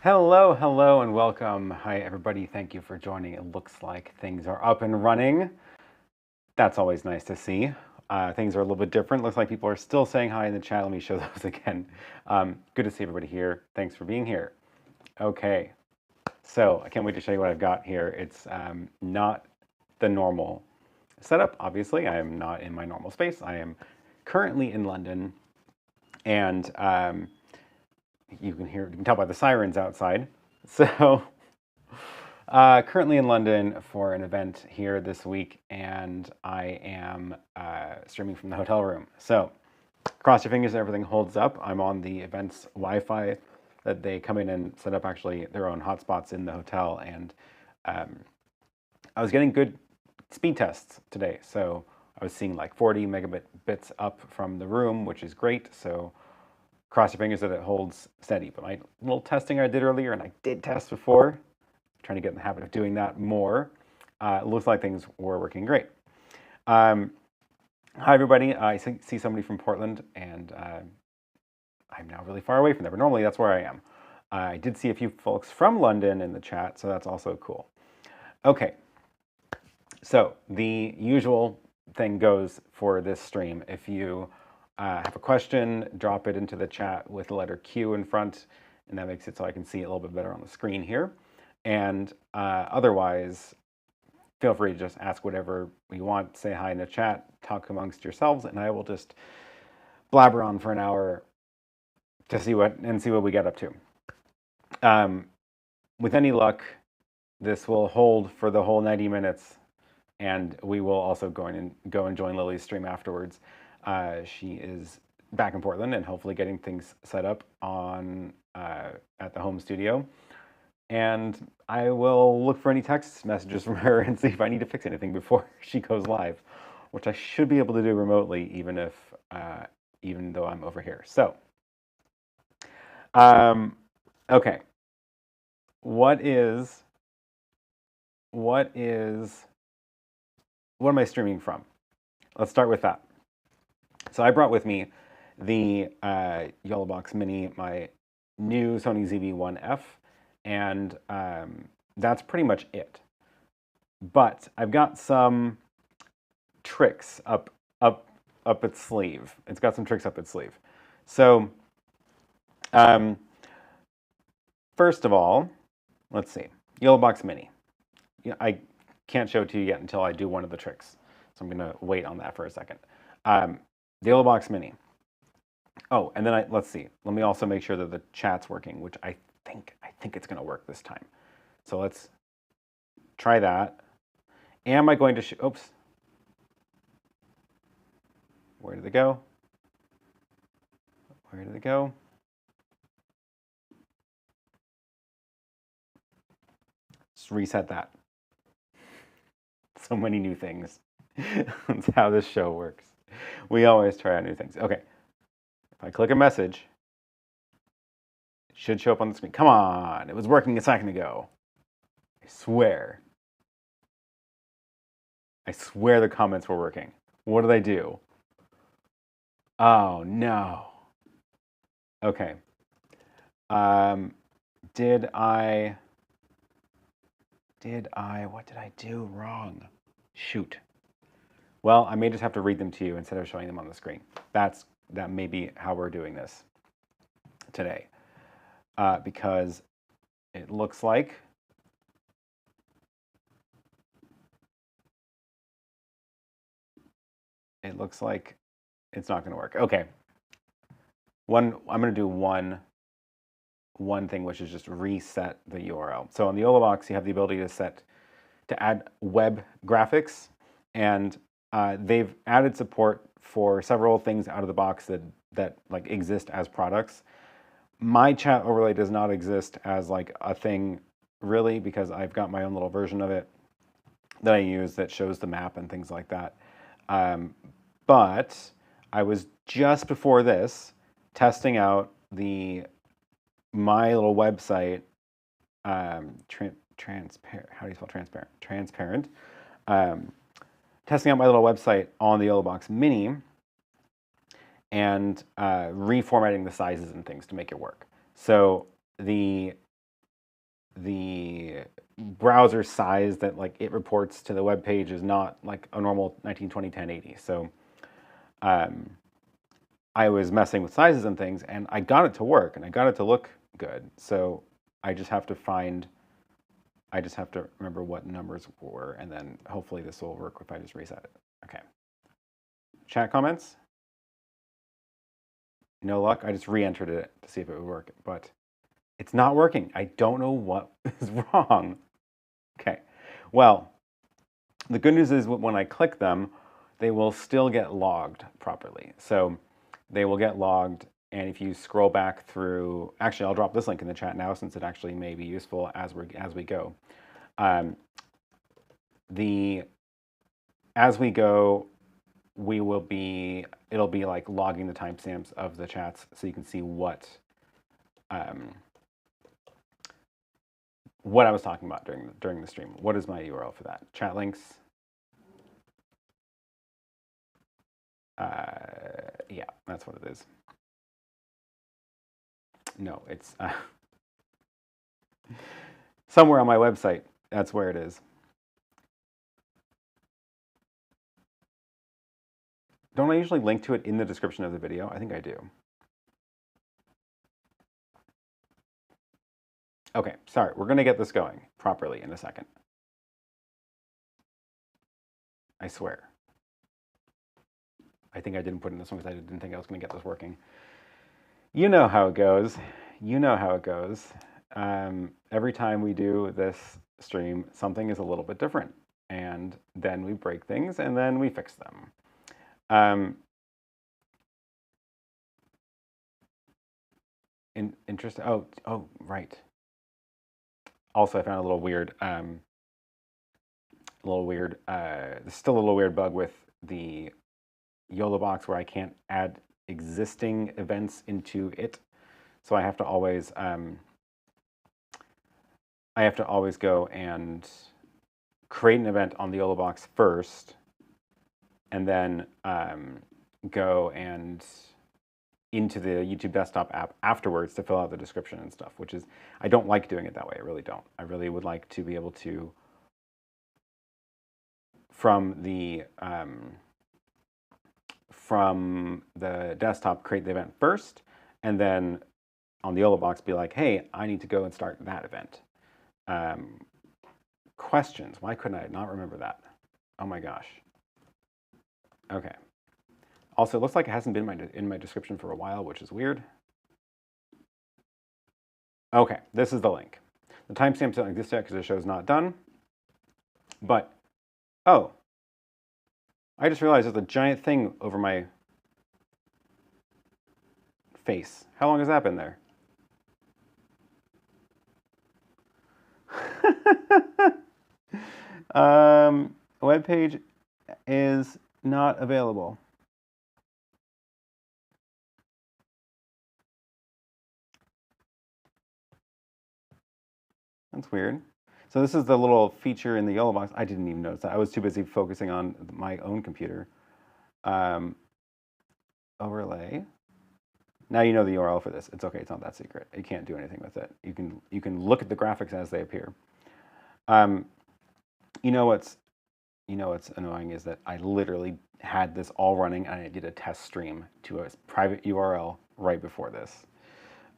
Hello, and welcome. Hi, everybody. Thank you for joining. It looks like things are up and running. That's always nice to see. Things are a little bit different. Looks like people are still saying hi in the chat. Let me show those again. Good to see everybody here. Thanks for being here. Okay, so I can't wait to show you what I've got here. It's not the normal setup, obviously. I am not in my normal space. I am currently in London, and you can tell by the sirens outside. So currently in London for an event here this week, and I am streaming from the hotel room. So cross your fingers that everything holds up. I'm on the event's Wi-Fi that they come in and set up actually their own hotspots in the hotel, and I was getting good speed tests today. So I was seeing like 40 megabits up from the room, which is great. So cross your fingers that it holds steady. But my little testing I did earlier, and I did test before, trying to get in the habit of doing that more. It looks like things were working great. Hi, everybody. I see somebody from Portland, and I'm now really far away from there, but normally that's where I am. I did see a few folks from London in the chat, so that's also cool. Okay, so the usual thing goes for this stream. If you have a question, drop it into the chat with the letter Q in front, and that makes it so I can see it a little bit better on the screen here. And otherwise, feel free to just ask whatever you want, say hi in the chat, talk amongst yourselves, and I will just blabber on for an hour to see what we get up to. With any luck, this will hold for the whole 90 minutes, and we will also go and join Lily's stream afterwards. She is back in Portland and hopefully getting things set up on at the home studio. And I will look for any text messages from her and see if I need to fix anything before she goes live, which I should be able to do remotely, even though I'm over here. So, okay, what am I streaming from? Let's start with that. So I brought with me the YoloBox Mini, my new Sony ZV-1F, and that's pretty much it. But I've got some tricks up its sleeve. It's got some tricks up its sleeve. So first of all, let's see, YoloBox Mini. I can't show it to you yet until I do one of the tricks, so I'm going to wait on that for a second. The YoloBox Mini. Oh, and then let's see. Let me also make sure that the chat's working, which I think it's going to work this time. So let's try that. Am I going to oops. Where did it go? Where did it go? Just reset that. So many new things. That's how this show works. We always try out new things. Okay. If I click a message, it should show up on the screen. Come on, it was working a second ago. I swear. I swear the comments were working. What did I do? Oh, no. Okay. What did I do wrong? Shoot. Well, I may just have to read them to you instead of showing them on the screen. That may be how we're doing this today. Because it looks like it's not going to work. Okay. I'm going to do one thing, which is just reset the URL. So on the YoloBox, you have the ability to add web graphics, and they've added support for several things out of the box that like exist as products. My chat overlay does not exist as like a thing really, because I've got my own little version of it that I use that shows the map and things like that. But I was just before this testing out my little website, transparent. How do you spell transparent? Transparent. Testing out my little website on the YoloBox Mini and reformatting the sizes and things to make it work. So the the browser size that like it reports to the web page is not like a normal 1920 1080. So I was messing with sizes and things, and I got it to work, and I got it to look good. So I just have to remember what numbers were, and then hopefully this will work if I just reset it. Okay. Chat comments? No luck. I just re-entered it to see if it would work, but it's not working. I don't know what is wrong. Okay. Well, the good news is when I click them, they will still get logged properly. So they will get logged, and if you scroll back through, actually, I'll drop this link in the chat now since it actually may be useful as we go. As we go, it'll be like logging the timestamps of the chats so you can see what I was talking about during the stream. What is my URL for that? Chat links. Yeah, that's what it is. No, it's somewhere on my website. That's where it is. Don't I usually link to it in the description of the video? I think I do. Okay, sorry. We're going to get this going properly in a second. I swear. I think I didn't put in this one because I didn't think I was going to get this working. You know how it goes. You know how it goes. Every time we do this stream, something is a little bit different. And then we break things, and then we fix them. Interesting. Oh, right. Also, I found a little weird. There's still a little weird bug with the YoloBox where I can't add existing events into it. So I have to always go and create an event on the YoloBox first, and then go and into the YouTube desktop app afterwards to fill out the description and stuff, which is, I don't like doing it that way. I really don't. I really would like to be able to, from the desktop, create the event first, and then on the YoloBox be like, hey, I need to go and start that event. Questions. Why couldn't I not remember that? Oh my gosh. Okay. Also, it looks like it hasn't been in my description for a while, which is weird. Okay, this is the link. The timestamps don't exist yet because the show's not done. But, oh, I just realized there's a giant thing over my face. How long has that been there? Web page is not available. That's weird. So this is the little feature in the YoloBox. I didn't even notice that. I was too busy focusing on my own computer. Overlay. Now you know the URL for this. It's okay. It's not that secret. You can't do anything with it. You can look at the graphics as they appear. You know what's annoying is that I literally had this all running and I did a test stream to a private URL right before this.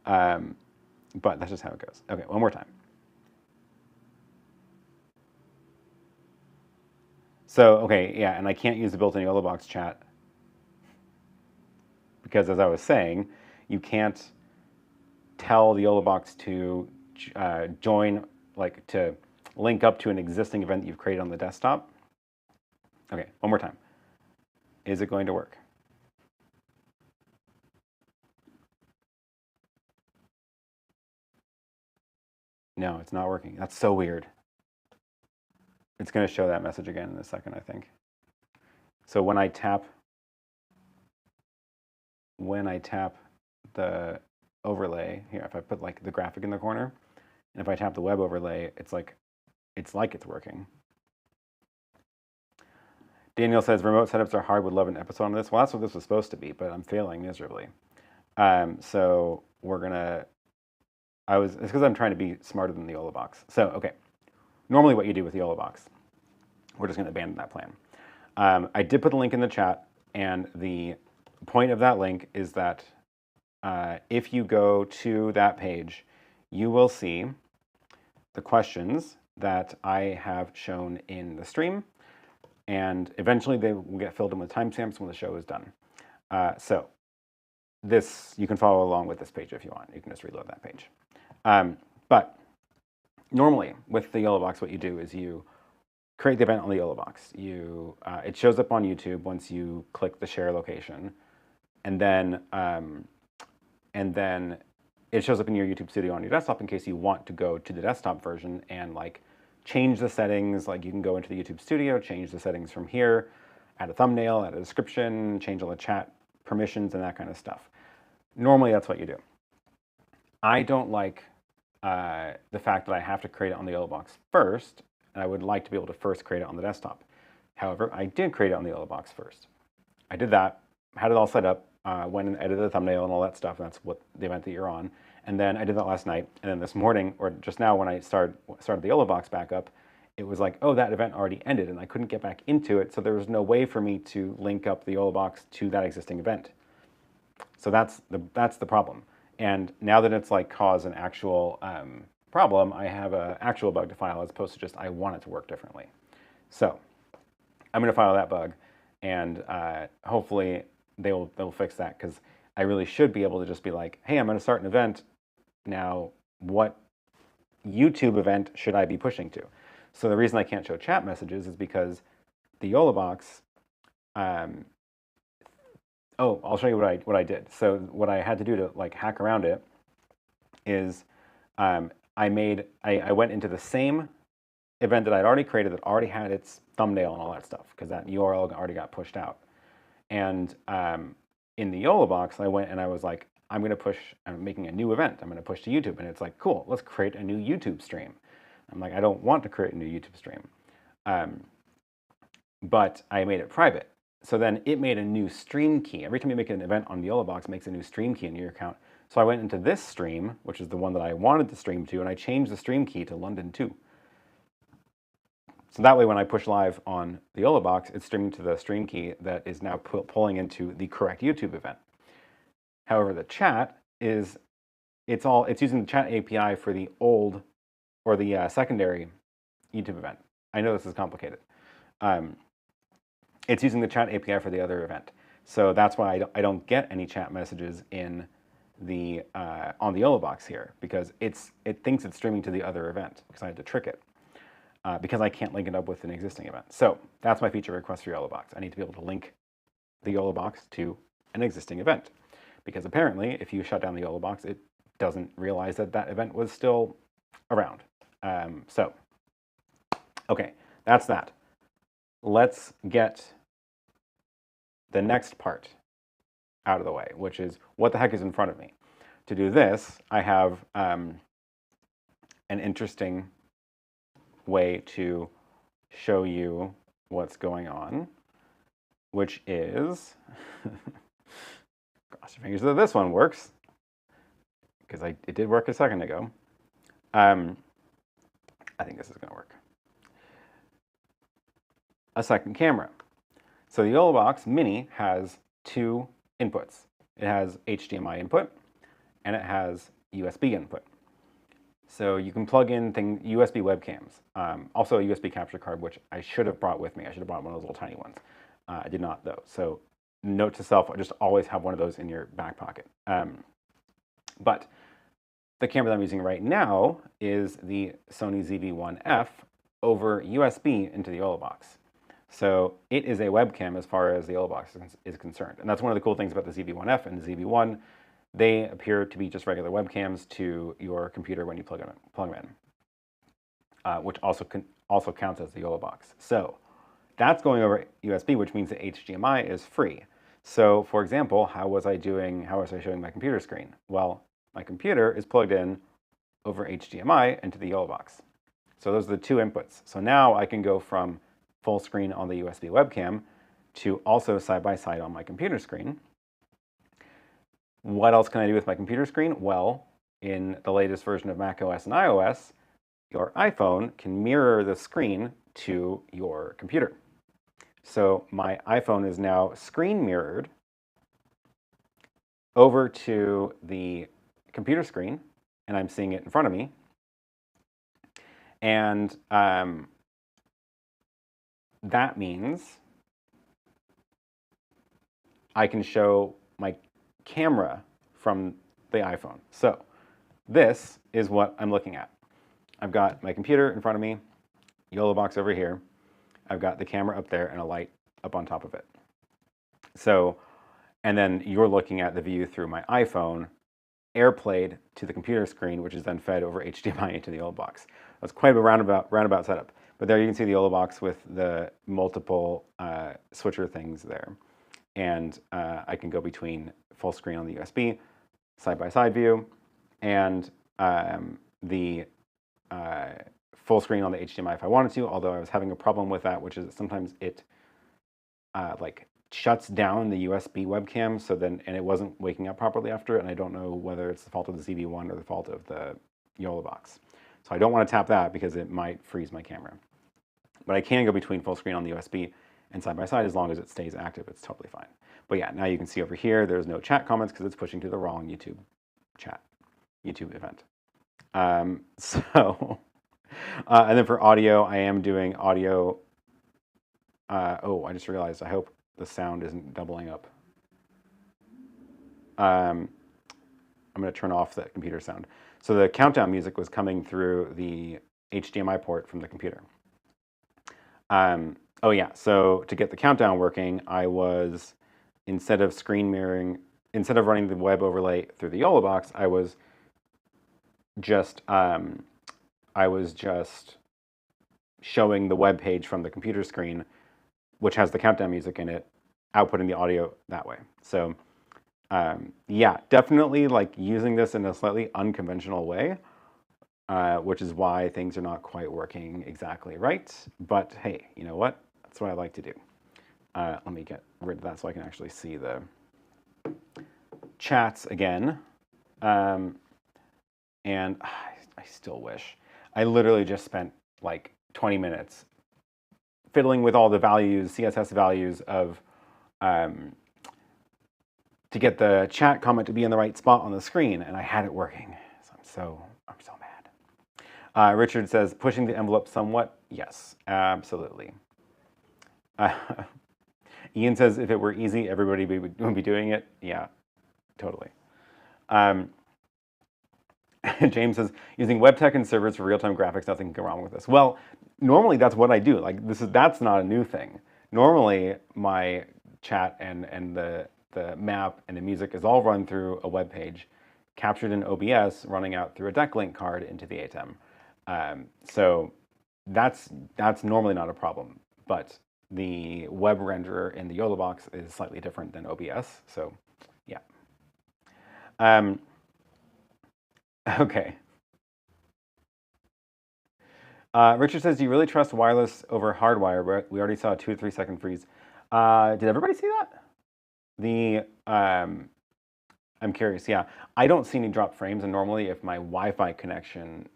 But that's just how it goes. Okay, one more time. So, okay, yeah, and I can't use the built-in YoloBox chat because, as I was saying, you can't tell the YoloBox to join, like to link up to an existing event that you've created on the desktop. Okay, one more time. Is it going to work? No, it's not working. That's so weird. It's going to show that message again in a second, I think. So when I tap the overlay here, if I put like the graphic in the corner, and if I tap the web overlay, it's like it's working. Daniel says remote setups are hard. Would love an episode on this. Well, that's what this was supposed to be, but I'm failing miserably. So we're gonna it's because I'm trying to be smarter than the YoloBox. So, okay, normally what you do with the YoloBox, we're just going to abandon that plan. I did put the link in the chat, and the point of that link is that if you go to that page, you will see the questions that I have shown in the stream, and eventually they will get filled in with timestamps when the show is done. So this, you can follow along with this page if you want. You can just reload that page. But normally with the YoloBox, what you do is you create the event on the YoloBox. It shows up on YouTube once you click the share location, and then it shows up in your YouTube studio on your desktop in case you want to go to the desktop version and like change the settings. Like you can go into the YouTube studio, change the settings from here, add a thumbnail, add a description, change all the chat permissions and that kind of stuff. Normally that's what you do. I don't like the fact that I have to create it on the YoloBox first, and I would like to be able to first create it on the desktop. However, I did create it on the YoloBox first. I did that, had it all set up, went and edited the thumbnail and all that stuff. That's what the event that you're on. And then I did that last night. And then this morning, or just now when I started the YoloBox back up, it was like, oh, that event already ended and I couldn't get back into it. So there was no way for me to link up the YoloBox to that existing event. So that's the problem. And now that it's like caused an actual problem, I have an actual bug to file as opposed to just I want it to work differently. So I'm going to file that bug, and hopefully they'll fix that, because I really should be able to just be like, hey, I'm going to start an event. Now, what YouTube event should I be pushing to? So the reason I can't show chat messages is because the YoloBox, oh, I'll show you what I did. So what I had to do to like hack around it is I went into the same event that I'd already created that already had its thumbnail and all that stuff, because that URL already got pushed out. And in the YoloBox, I went and I was like, I'm making a new event. I'm going to push to YouTube. And it's like, cool, let's create a new YouTube stream. I'm like, I don't want to create a new YouTube stream. But I made it private. So then it made a new stream key. Every time you make an event on the YoloBox, it makes a new stream key in your account. So I went into this stream, which is the one that I wanted to stream to, and I changed the stream key to London 2. So that way, when I push live on the YoloBox, it's streaming to the stream key that is now pulling into the correct YouTube event. However, the chat it's using the chat API for the old or the secondary YouTube event. I know this is complicated. It's using the chat API for the other event. So that's why I don't get any chat messages in the on the YoloBox here, because it thinks it's streaming to the other event, because I had to trick it. Because I can't link it up with an existing event. So that's my feature request for YoloBox. I need to be able to link the YoloBox to an existing event. Because apparently, if you shut down the YoloBox, it doesn't realize that that event was still around. Okay, that's that. Let's get the next part out of the way, which is what the heck is in front of me. To do this, I have an interesting way to show you what's going on, which is, cross your fingers that this one works, because it did work a second ago. I think this is going to work. A second camera. So the YoloBox Mini has two inputs. It has HDMI input, and it has USB input. So you can plug in USB webcams, also a USB capture card, which I should have brought with me. I should have brought one of those little tiny ones. I did not, though. So note to self, just always have one of those in your back pocket. But the camera that I'm using right now is the Sony ZV-1F over USB into the YoloBox. So it is a webcam as far as the YoloBox is concerned. And that's one of the cool things about the ZV-1F and the ZV-1. They appear to be just regular webcams to your computer when you plug them in, which also counts as the YoloBox. So that's going over USB, which means that HDMI is free. So for example, how was I showing my computer screen? Well, my computer is plugged in over HDMI into the YoloBox. So those are the two inputs. So now I can go from full screen on the USB webcam to also side-by-side on my computer screen. What else can I do with my computer screen? Well, in the latest version of macOS and iOS, your iPhone can mirror the screen to your computer. So my iPhone is now screen mirrored over to the computer screen, and I'm seeing it in front of me. And that means I can show my camera from the iPhone. So this is what I'm looking at. I've got my computer in front of me, YoloBox over here. I've got the camera up there and a light up on top of it. So, and then you're looking at the view through my iPhone, AirPlayed to the computer screen, which is then fed over HDMI into the YoloBox. That's quite a roundabout setup. But there you can see the YoloBox with the multiple switcher things there. And I can go between full screen on the USB, side-by-side view, and the full screen on the HDMI if I wanted to, although I was having a problem with that, which is that sometimes it like shuts down the USB webcam, so then, and it wasn't waking up properly after it, and I don't know whether it's the fault of the ZV-1 or the fault of the YoloBox. So I don't want to tap that because it might freeze my camera. But I can go between full screen on the USB and side-by-side as long as it stays active. It's totally fine. But yeah, now you can see over here, there's no chat comments because it's pushing to the wrong YouTube event. And then for audio, I am doing audio. Oh, I just realized, I hope the sound isn't doubling up. I'm going to turn off the computer sound. So the countdown music was coming through the HDMI port from the computer. Oh yeah, so to get the countdown working, I was, instead of screen mirroring, instead of running the web overlay through the YoloBox, I was just showing the web page from the computer screen, which has the countdown music in it, outputting the audio that way. So yeah, definitely like using this in a slightly unconventional way, which is why things are not quite working exactly right. But hey, you know what? That's what I like to do. Let me get rid of that so I can actually see the chats again. And I still wish. I literally just spent like 20 minutes fiddling with all the values, CSS values of, to get the chat comment to be in the right spot on the screen, and I had it working. So I'm so mad. Richard says, pushing the envelope somewhat. Yes, absolutely. Ian says, if it were easy, everybody would be doing it. Yeah, totally. James says, using web tech and servers for real-time graphics, nothing can go wrong with this. Well, normally that's what I do. Like that's not a new thing. Normally my chat and the map and the music is all run through a web page, captured in OBS, running out through a decklink card into the ATEM. So that's normally not a problem. But the web renderer in the YoloBox is slightly different than OBS. So yeah. Okay. Richard says, do you really trust wireless over hardwire? We already saw a 2 to 3 second freeze. Did everybody see that? I'm curious, yeah. I don't see any drop frames, and normally if my Wi-Fi connection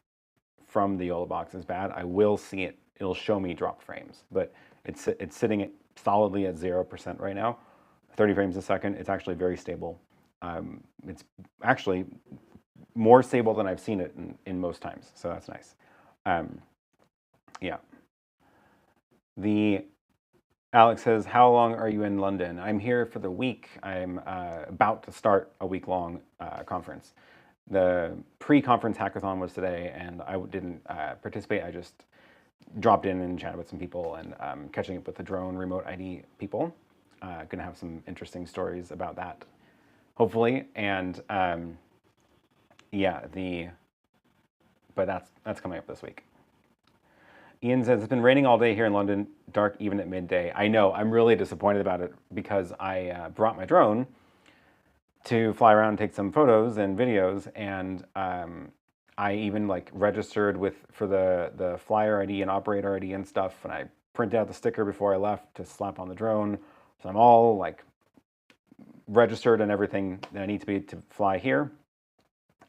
from the YoloBox is bad, I will see it. It'll show me drop frames, but it's sitting solidly at 0% right now, 30 frames a second. It's actually very stable. It's actually more stable than I've seen it in most times, so that's nice. Yeah. Alex says, how long are you in London? I'm here for the week. I'm about to start a week-long conference. The pre-conference hackathon was today, and I didn't participate. I just dropped in and chatted with some people, and catching up with the drone remote ID people. Gonna have some interesting stories about that, hopefully. And yeah, but that's coming up this week. Ian says, it's been raining all day here in London, dark even at midday. I know, I'm really disappointed about it because I brought my drone to fly around and take some photos and videos, and I even like registered for the flyer ID and operator ID and stuff, and I printed out the sticker before I left to slap on the drone. So I'm all like registered and everything that I need to be to fly here.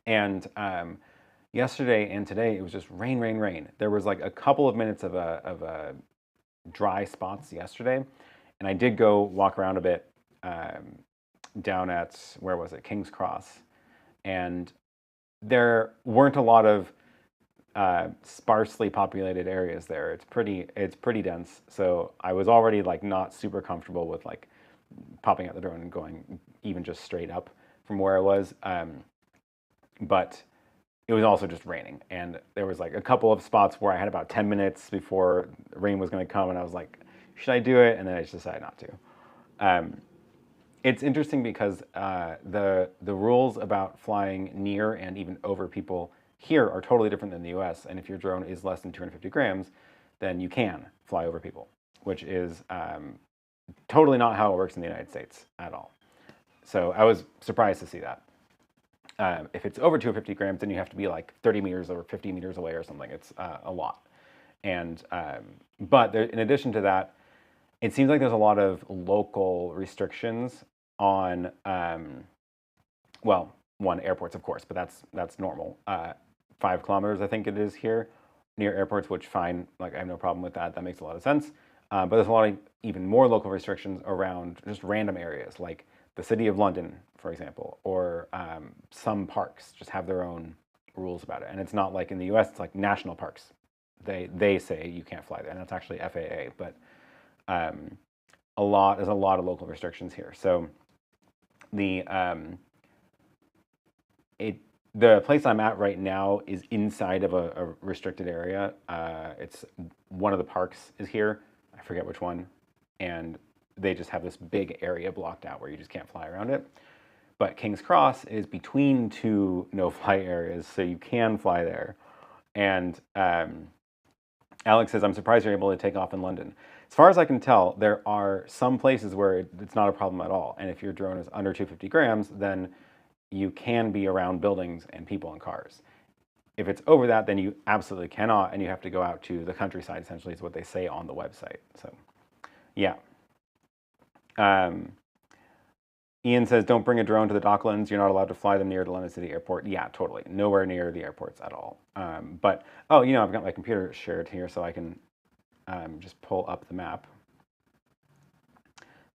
And yesterday and today, it was just rain, rain, rain. There was like a couple of minutes of a dry spots yesterday, and I did go walk around a bit down at, where was it, King's Cross, and there weren't a lot of sparsely populated areas there. It's pretty dense. So I was already like not super comfortable with like popping out the drone and going even just straight up from where I was. But it was also just raining, and there was like a couple of spots where I had about 10 minutes before rain was going to come, and I was like, should I do it? And then I just decided not to. It's interesting because the rules about flying near and even over people here are totally different than the US. And if your drone is less than 250 grams, then you can fly over people, which is totally not how it works in the United States at all. So I was surprised to see that. If it's over 250 grams, then you have to be like 30 meters or 50 meters away or something. It's a lot. And but there, in addition to that, it seems like there's a lot of local restrictions on, well, one, airports, of course, but that's normal. 5 kilometers, I think it is here, near airports, which fine, like I have no problem with that. That makes a lot of sense. But there's a lot of even more local restrictions around just random areas, like the city of London, for example, or some parks just have their own rules about it. And it's not like in the US, it's like national parks. They say you can't fly there, and that's actually FAA, but there's a lot of local restrictions here. So the place I'm at right now is inside of a restricted area. It's one of the parks is here. I forget which one, and they just have this big area blocked out where you just can't fly around it. But King's Cross is between 2 no-fly areas, so you can fly there. And Alex says, I'm surprised you're able to take off in London. As far as I can tell, there are some places where it's not a problem at all. And if your drone is under 250 grams, then you can be around buildings and people and cars. If it's over that, then you absolutely cannot, and you have to go out to the countryside, essentially, is what they say on the website. So, yeah. Ian says, don't bring a drone to the Docklands. You're not allowed to fly them near the London City Airport. Yeah, totally. Nowhere near the airports at all. But, oh, you know, I've got my computer shared here, so I can just pull up the map.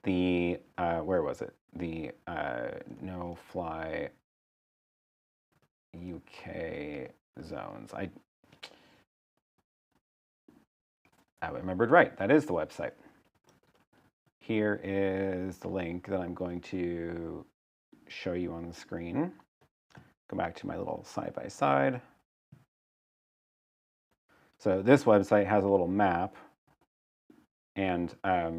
The, where was it? The no-fly UK zones. I remembered right. That is the website. Here is the link that I'm going to show you on the screen. Go back to my little side-by-side. So this website has a little map, and if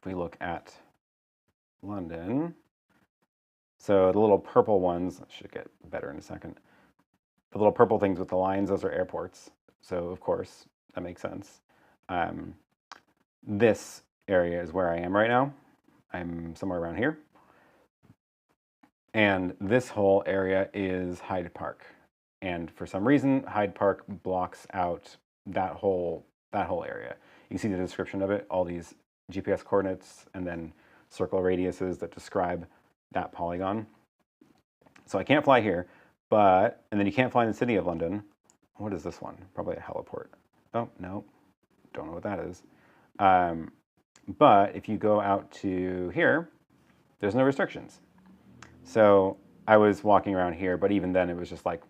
we look at London, so the little purple ones, should get better in a second. The little purple things with the lines, those are airports. So of course, that makes sense. This area is where I am right now. I'm somewhere around here. And this whole area is Hyde Park. And for some reason, Hyde Park blocks out that whole area. You can see the description of it, all these GPS coordinates, and then circle radiuses that describe that polygon. So I can't fly here, and then you can't fly in the city of London. What is this one? Probably a heliport. Oh, no, don't know what that is. But if you go out to here, there's no restrictions. So I was walking around here, but even then it was just like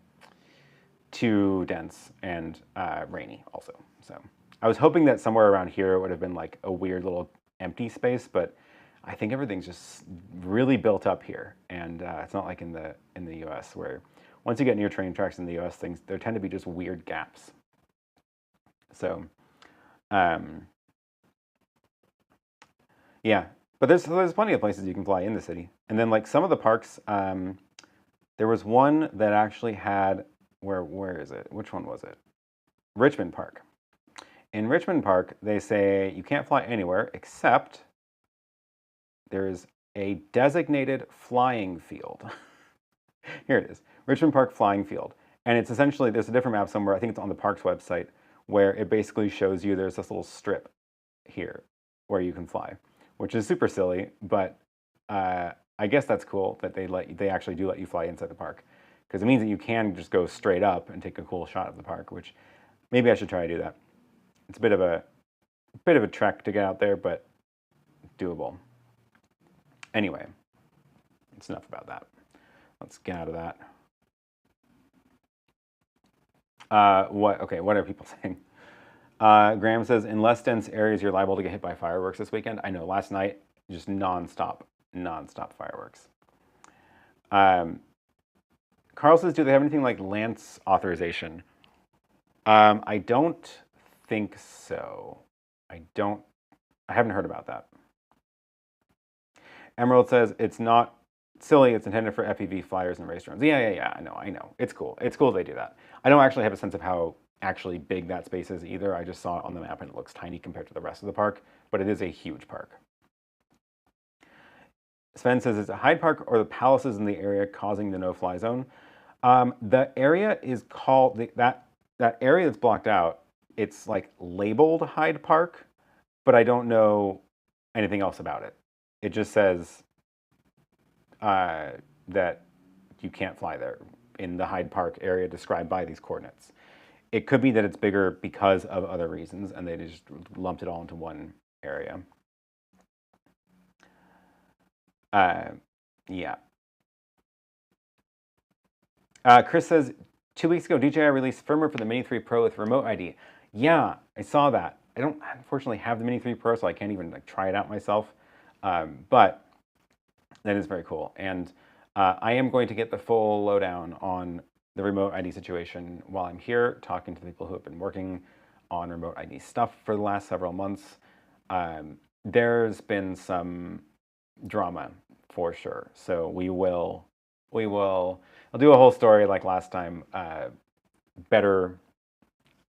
too dense and rainy also. So I was hoping that somewhere around here it would have been like a weird little empty space, but I think everything's just really built up here, and it's not like in the US, where once you get near train tracks in the US, there tend to be just weird gaps. So yeah, but there's plenty of places you can fly in the city. And then like some of the parks, there was one that actually had, where is it? Which one was it? Richmond Park. In Richmond Park, they say you can't fly anywhere except there is a designated flying field. Here it is, Richmond Park Flying Field. And it's essentially, there's a different map somewhere, I think it's on the park's website, where it basically shows you there's this little strip here where you can fly, which is super silly, but I guess that's cool that they actually do let you fly inside the park, because it means that you can just go straight up and take a cool shot of the park, which maybe I should try to do that. It's a bit of a trek to get out there, but doable. Anyway, it's enough about that. Let's get out of that. What are people saying? Graham says, in less dense areas, you're liable to get hit by fireworks this weekend. I know, last night, just non-stop fireworks. Carl says, do they have anything like Lance authorization? I don't think so. I haven't heard about that. Emerald says, it's not silly, it's intended for FPV flyers and race drones. Yeah, I know. It's cool. It's cool they do that. I don't actually have a sense of how actually big that space is either. I just saw it on the map and it looks tiny compared to the rest of the park, but it is a huge park. Sven says, is it Hyde Park or the palaces in the area causing the no-fly zone? The area is called, that area that's blocked out, it's like labeled Hyde Park, but I don't know anything else about it. It just says that you can't fly there in the Hyde Park area described by these coordinates. It could be that it's bigger because of other reasons, and they just lumped it all into one area. Yeah. Chris says, 2 weeks ago, DJI released firmware for the Mini 3 Pro with remote ID. Yeah, I saw that. I don't unfortunately have the Mini 3 Pro, so I can't even like try it out myself. But that is very cool. And I am going to get the full lowdown on the remote ID situation while I'm here, talking to the people who have been working on remote ID stuff for the last several months. There's been some drama for sure. So I'll do a whole story like last time, better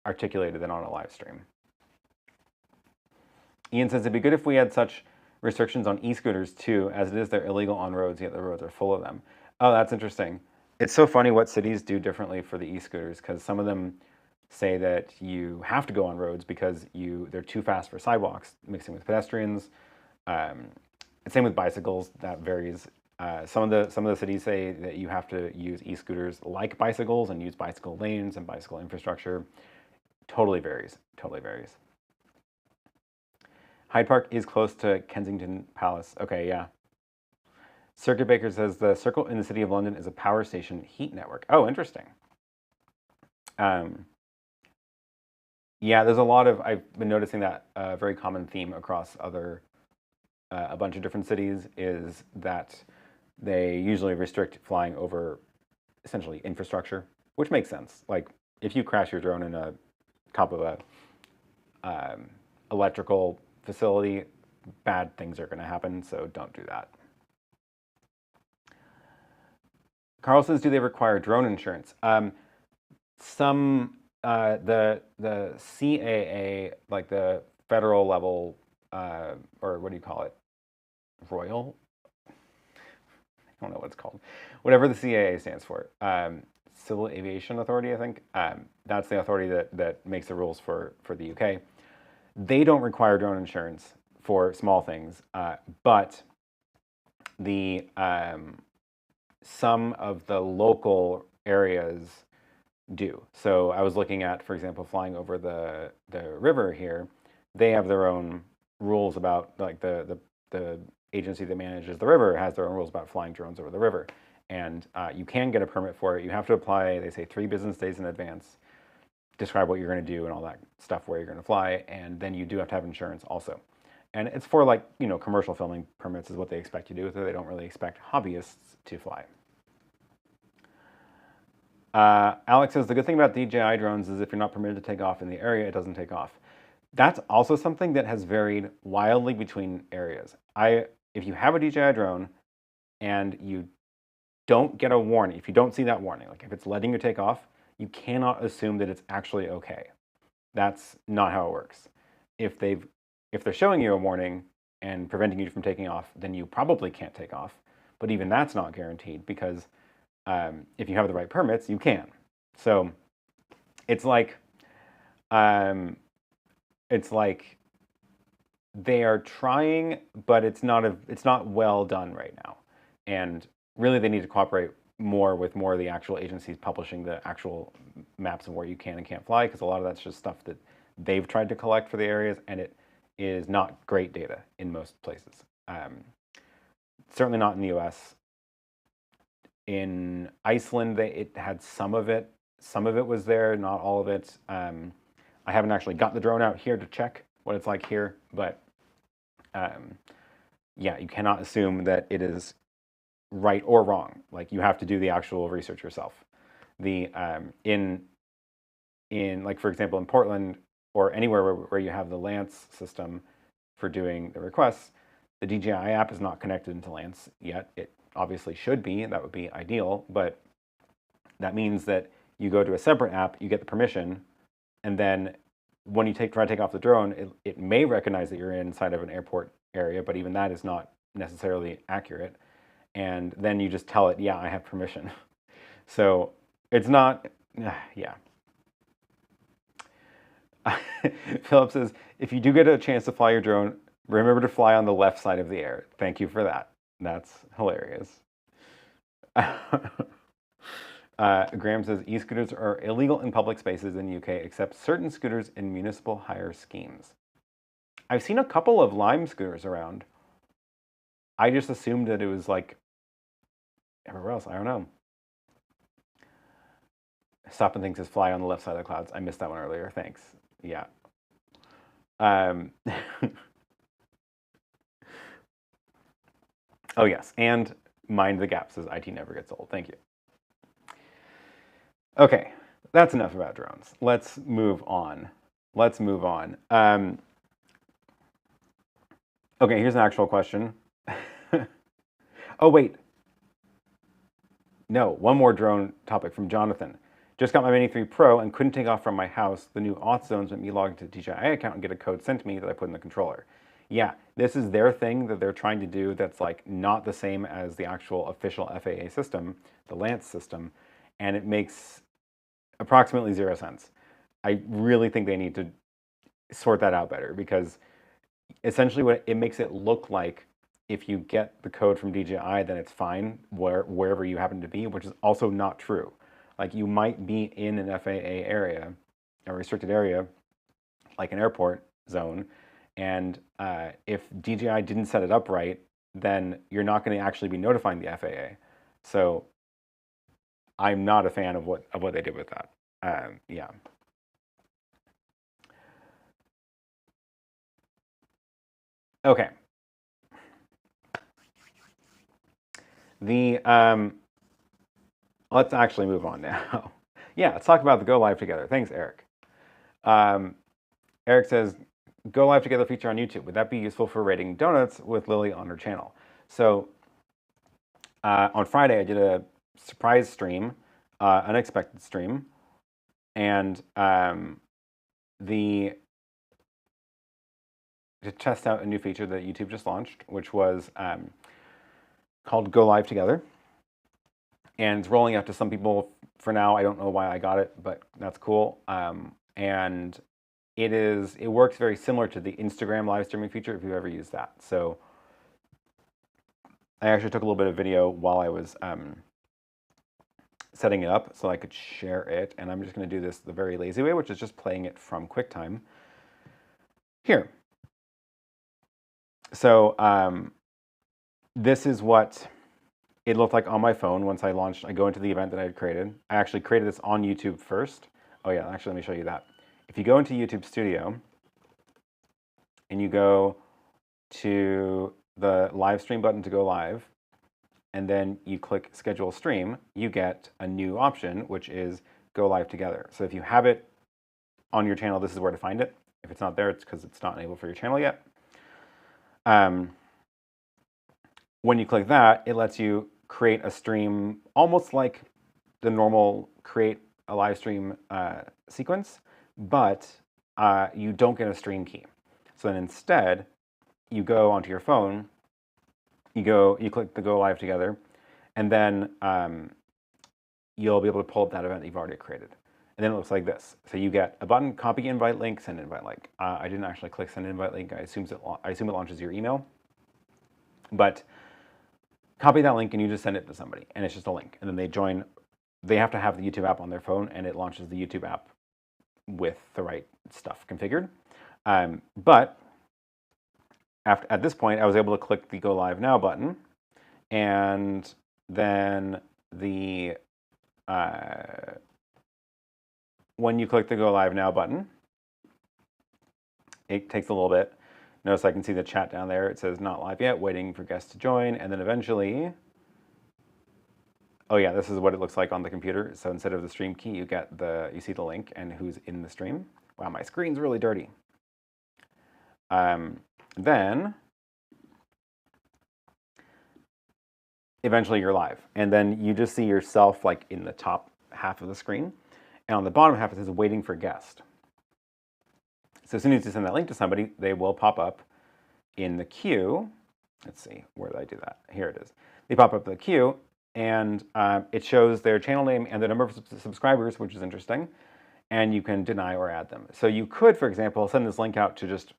articulated than on a live stream. Ian says, it'd be good if we had such restrictions on e-scooters too, as it is they're illegal on roads, yet the roads are full of them. Oh, that's interesting. It's so funny what cities do differently for the e-scooters, because some of them say that you have to go on roads because they're too fast for sidewalks, mixing with pedestrians. Same with bicycles, that varies. Some of the cities say that you have to use e-scooters like bicycles and use bicycle lanes and bicycle infrastructure. Totally varies. Hyde Park is close to Kensington Palace. Okay, yeah. Circuit Baker says the Circle in the City of London is a power station heat network. Oh, interesting. Yeah, there's a lot of, I've been noticing that a very common theme across a bunch of different cities is that they usually restrict flying over essentially infrastructure, which makes sense. Like if you crash your drone in a top of a electrical facility, bad things are going to happen, so don't do that. Carl says, do they require drone insurance? The CAA, like the federal level, or what do you call it? Royal? I don't know what it's called. Whatever the CAA stands for. Civil Aviation Authority, I think. That's the authority that makes the rules for the UK. They don't require drone insurance for small things, but the some of the local areas do. So I was looking at, for example, flying over the river here. They have their own rules about, like the agency that manages the river has their own rules about flying drones over the river. And you can get a permit for it. You have to apply, they say 3 business days in advance, describe what you're going to do and all that stuff, where you're going to fly, and then you do have to have insurance also. And it's for, like, you know, commercial filming permits is what they expect you to do with it. They don't really expect hobbyists to fly. Alex says, the good thing about DJI drones is if you're not permitted to take off in the area, it doesn't take off. That's also something that has varied wildly between areas. If you have a DJI drone and you don't get a warning, if you don't see that warning, like if it's letting you take off, you cannot assume that it's actually okay. That's not how it works. If they're showing you a warning and preventing you from taking off, then you probably can't take off. But even that's not guaranteed, because if you have the right permits, you can. So it's like they are trying, but it's not well done right now. And really, they need to cooperate more with more of the actual agencies publishing the actual maps of where you can and can't fly, because a lot of that's just stuff that they've tried to collect for the areas, and it is not great data in most places. Certainly not in the US. In Iceland, it had some of it. Some of it was there, not all of it. I haven't actually got the drone out here to check what it's like here, but yeah, you cannot assume that it is right or wrong. Like, you have to do the actual research yourself. The in like, for example, in Portland or anywhere where you have the Lance system for doing the requests, the DJI app is not connected into Lance yet. It obviously should be. That would be ideal, but that means that you go to a separate app, you get the permission, and then when you try to take off the drone, it may recognize that you're inside of an airport area, but even that is not necessarily accurate. And then you just tell it, yeah, I have permission. So it's not, yeah. Philip says, if you do get a chance to fly your drone, remember to fly on the left side of the air. Thank you for that. That's hilarious. Graham says, e-scooters are illegal in public spaces in the UK, except certain scooters in municipal hire schemes. I've seen a couple of Lime scooters around. I just assumed that it was like everywhere else. I don't know. Stop and Think says, fly on the left side of the clouds. I missed that one earlier. Thanks. Yeah. Oh, yes. And Mind the Gap says, IT never gets old. Thank you. Okay. That's enough about drones. Let's move on. Let's move on. Okay, here's an actual question. Oh, wait. No, one more drone topic from Jonathan. Just got my Mini 3 Pro and couldn't take off from my house. The new auth zones let me log into the DJI account and get a code sent to me that I put in the controller. Yeah, this is their thing that they're trying to do that's like not the same as the actual official FAA system, the Lance system, and it makes approximately 0 sense. I really think they need to sort that out better, because essentially what it makes it look like, if you get the code from DJI, then it's fine wherever you happen to be, which is also not true. Like, you might be in an FAA area, a restricted area, like an airport zone, and if DJI didn't set it up right, then you're not going to actually be notifying the FAA. So I'm not a fan of what they did with that. Yeah. Okay. Let's actually move on now. Yeah, let's talk about the Go Live Together. Thanks, Eric. Eric says, Go Live Together feature on YouTube. Would that be useful for rating donuts with Lily on her channel? So on Friday, I did a surprise stream, unexpected stream, and to test out a new feature that YouTube just launched, which was called Go Live Together. And it's rolling out to some people for now. I don't know why I got it, but that's cool. And it works very similar to the Instagram live streaming feature, if you've ever used that. So I actually took a little bit of video while I was setting it up so I could share it. And I'm just going to do this the very lazy way, which is just playing it from QuickTime here. So this is what it looked like on my phone once I launched. I go into the event that I had created. I actually created this on YouTube first. Oh yeah, actually, let me show you that. If you go into YouTube Studio and you go to the live stream button to go live, and then you click schedule stream, you get a new option, which is Go Live Together. So if you have it on your channel, this is where to find it. If it's not there, it's because it's not enabled for your channel yet. When you click that, it lets you create a stream almost like the normal create a live stream sequence, but you don't get a stream key. So then instead, you go onto your phone, you click the Go Live Together, and then you'll be able to pull up that event that you've already created. And then it looks like this. So you get a button, copy invite link, send invite link. I didn't actually click send invite link. I assume it launches your email. But copy that link and you just send it to somebody, and it's just a link. And then they join. They have to have the YouTube app on their phone, and it launches the YouTube app with the right stuff configured. But at this point, I was able to click the Go Live Now button, and then when you click the Go Live Now button, it takes a little bit. Notice I can see the chat down there. It says not live yet, waiting for guests to join, and then eventually, oh yeah, this is what it looks like on the computer. So instead of the stream key, you see the link and who's in the stream. Wow, my screen's really dirty. Then eventually you're live, and then you just see yourself like in the top half of the screen, and on the bottom half it says waiting for guest. So as soon as you send that link to somebody, they will pop up in the queue. Let's see, where did I do that? Here it is. They pop up in the queue, and it shows their channel name and the number of subscribers, which is interesting, and you can deny or add them. So you could, for example, send this link out to just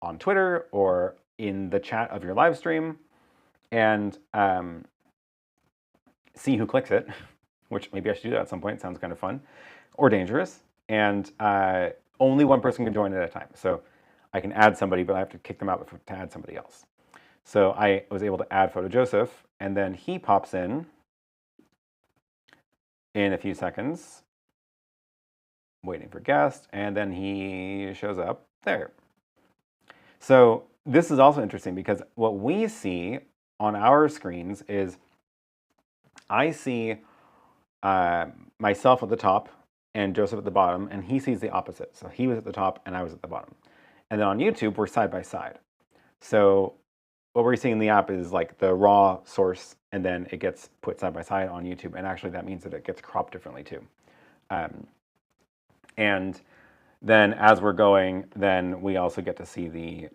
on Twitter or in the chat of your live stream, and see who clicks it, which maybe I should do that at some point. It sounds kind of fun or dangerous. And only one person can join at a time. So I can add somebody, but I have to kick them out to add somebody else. So I was able to add PhotoJoseph, and then he pops in a few seconds, waiting for guest, and then he shows up there. So this is also interesting because what we see on our screens is I see myself at the top and Joseph at the bottom, and he sees the opposite. So he was at the top and I was at the bottom. And then on YouTube, we're side by side. So what we're seeing in the app is like the raw source, and then it gets put side by side on YouTube. And actually that means that it gets cropped differently too. And then as we're going, then we also get to see the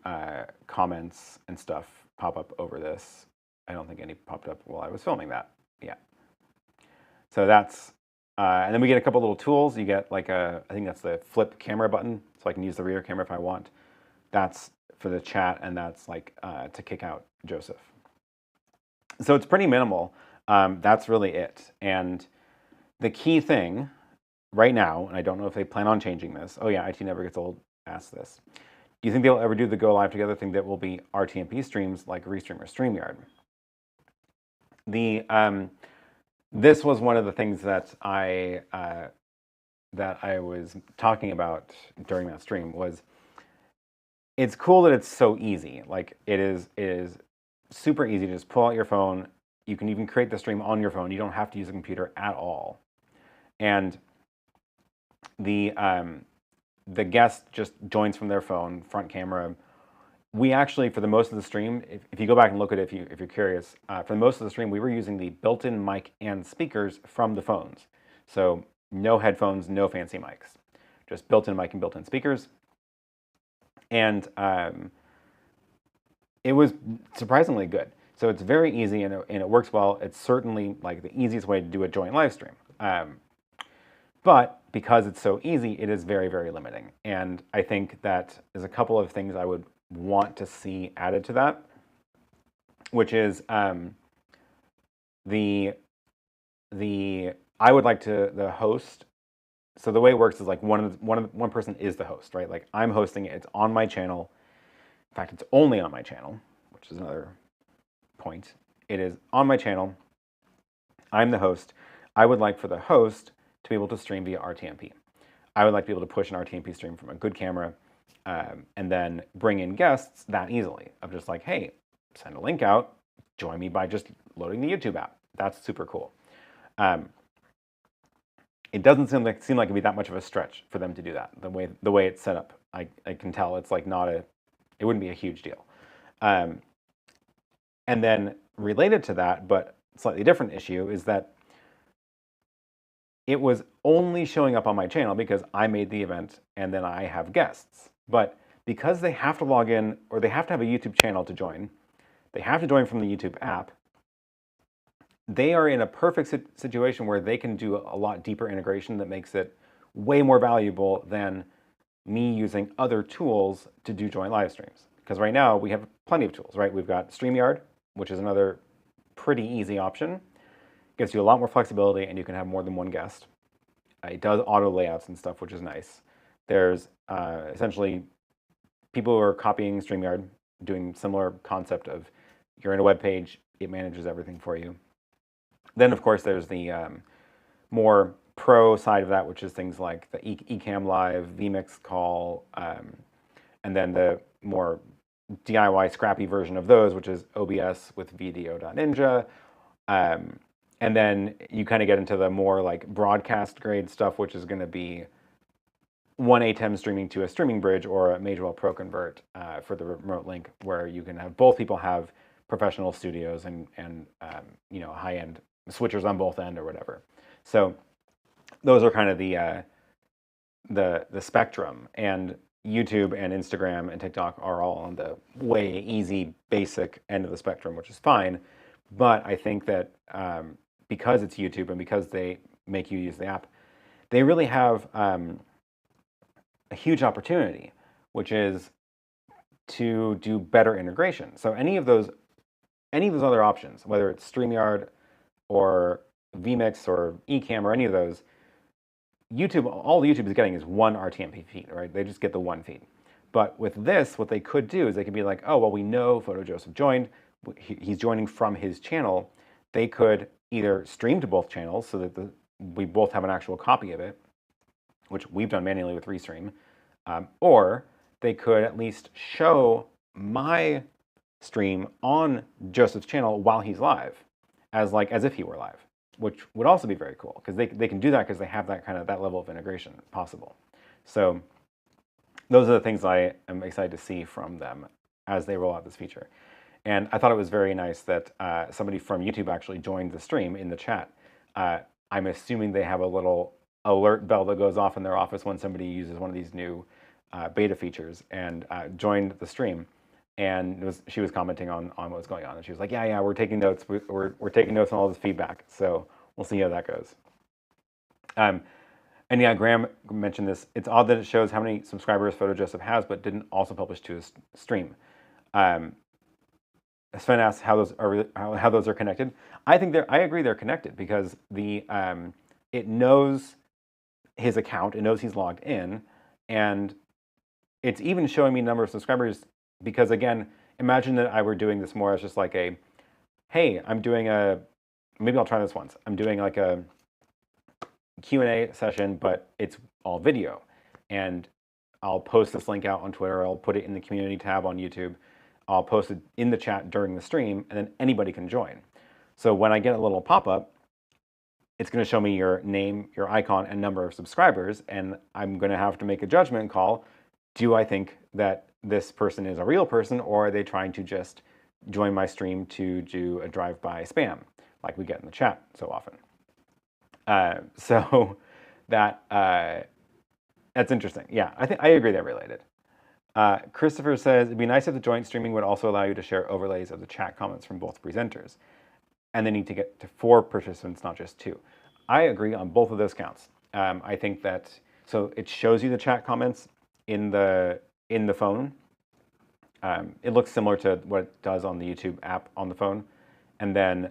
comments and stuff pop up over this. I don't think any popped up while I was filming that. Yeah. So that's, and then we get a couple little tools. You get like I think that's the flip camera button, so I can use the rear camera if I want. That's for the chat, and that's like to kick out Joseph. So it's pretty minimal. That's really it. And the key thing right now, and I don't know if they plan on changing this. Oh yeah, IT Never Gets Old asked this. Do you think they'll ever do the Go Live Together thing that will be RTMP streams like Restream or StreamYard? This was one of the things that I was talking about during that stream. Was it's cool that it's so easy. Like it is super easy to just pull out your phone. You can even create the stream on your phone. You don't have to use a computer at all. And the guest just joins from their phone, front camera. We actually, for the most of the stream, if you go back and look at it, if you're curious, for most of the stream, we were using the built-in mic and speakers from the phones. So no headphones, no fancy mics, just built-in mic and built-in speakers. And it was surprisingly good. So it's very easy and it works well. It's certainly like the easiest way to do a joint live stream. But because it's so easy, it is very, very limiting. And I think that there's a couple of things I would want to see added to that, which is I would like the host. So the way it works is like one person is the host, right? Like I'm hosting it. It's on my channel. In fact, it's only on my channel, which is another point. It is on my channel. I'm the host. I would like for the host to be able to stream via RTMP. I would like to be able to push an RTMP stream from a good camera and then bring in guests that easily. Of just like, hey, send a link out, join me by just loading the YouTube app. That's super cool. It doesn't seem like it'd be that much of a stretch for them to do that. The way it's set up, I can tell it's like it wouldn't be a huge deal. And then related to that, but slightly different issue, is that it was only showing up on my channel because I made the event and then I have guests. But because they have to log in, or they have to have a YouTube channel to join, they have to join from the YouTube app, they are in a perfect situation where they can do a lot deeper integration that makes it way more valuable than me using other tools to do joint live streams. Because right now we have plenty of tools, right? We've got StreamYard, which is another pretty easy option. Gives you a lot more flexibility, and you can have more than one guest. It does auto layouts and stuff, which is nice. There's essentially people who are copying StreamYard, doing similar concept of you're in a web page, it manages everything for you. Then, of course, there's the more pro side of that, which is things like the Ecamm Live, vMix Call, and then the more DIY scrappy version of those, which is OBS with VDO.Ninja. And then you kind of get into the more like broadcast grade stuff, which is going to be one ATEM streaming to a streaming bridge or a Magewell Pro Convert for the remote link, where you can have both people have professional studios and you know, high-end switchers on both end or whatever. So those are kind of the spectrum. And YouTube and Instagram and TikTok are all on the way easy, basic end of the spectrum, which is fine. But I think that because it's YouTube and because they make you use the app, they really have a huge opportunity, which is to do better integration. So any of those other options, whether it's StreamYard or vMix or Ecamm or any of those, YouTube, all YouTube is getting is one RTMP feed, right? They just get the one feed. But with this, what they could do is they could be like, oh, well, we know PhotoJoseph joined. He's joining from his channel. They could either stream to both channels so that we both have an actual copy of it, which we've done manually with Restream, or they could at least show my stream on Joseph's channel while he's live, as if he were live, which would also be very cool because they can do that because they have that level of integration possible. So those are the things I am excited to see from them as they roll out this feature. And I thought it was very nice that somebody from YouTube actually joined the stream in the chat. I'm assuming they have a little alert bell that goes off in their office when somebody uses one of these new beta features, and joined the stream. And she was commenting on what was going on. And she was like, yeah, we're taking notes. We're taking notes on all this feedback. So we'll see how that goes. And yeah, Graham mentioned this. It's odd that it shows how many subscribers PhotoJoseph has, but didn't also publish to his stream. Sven asks how those are connected. I agree they're connected because it knows his account, it knows he's logged in, and it's even showing me number of subscribers. Because again, imagine that I were doing this more as just like a, hey, maybe I'll try this once. I'm doing like a Q&A session, but it's all video, and I'll post this link out on Twitter. I'll put it in the community tab on YouTube. I'll post it in the chat during the stream, and then anybody can join. So when I get a little pop-up, it's going to show me your name, your icon, and number of subscribers, and I'm going to have to make a judgment call. Do I think that this person is a real person, or are they trying to just join my stream to do a drive-by spam, like we get in the chat so often? So that's interesting. Yeah, I agree they're related. Christopher says, it'd be nice if the joint streaming would also allow you to share overlays of the chat comments from both presenters. And they need to get to 4 participants, not just 2. I agree on both of those counts. I think that, so it shows you the chat comments in the phone. It looks similar to what it does on the YouTube app on the phone. And then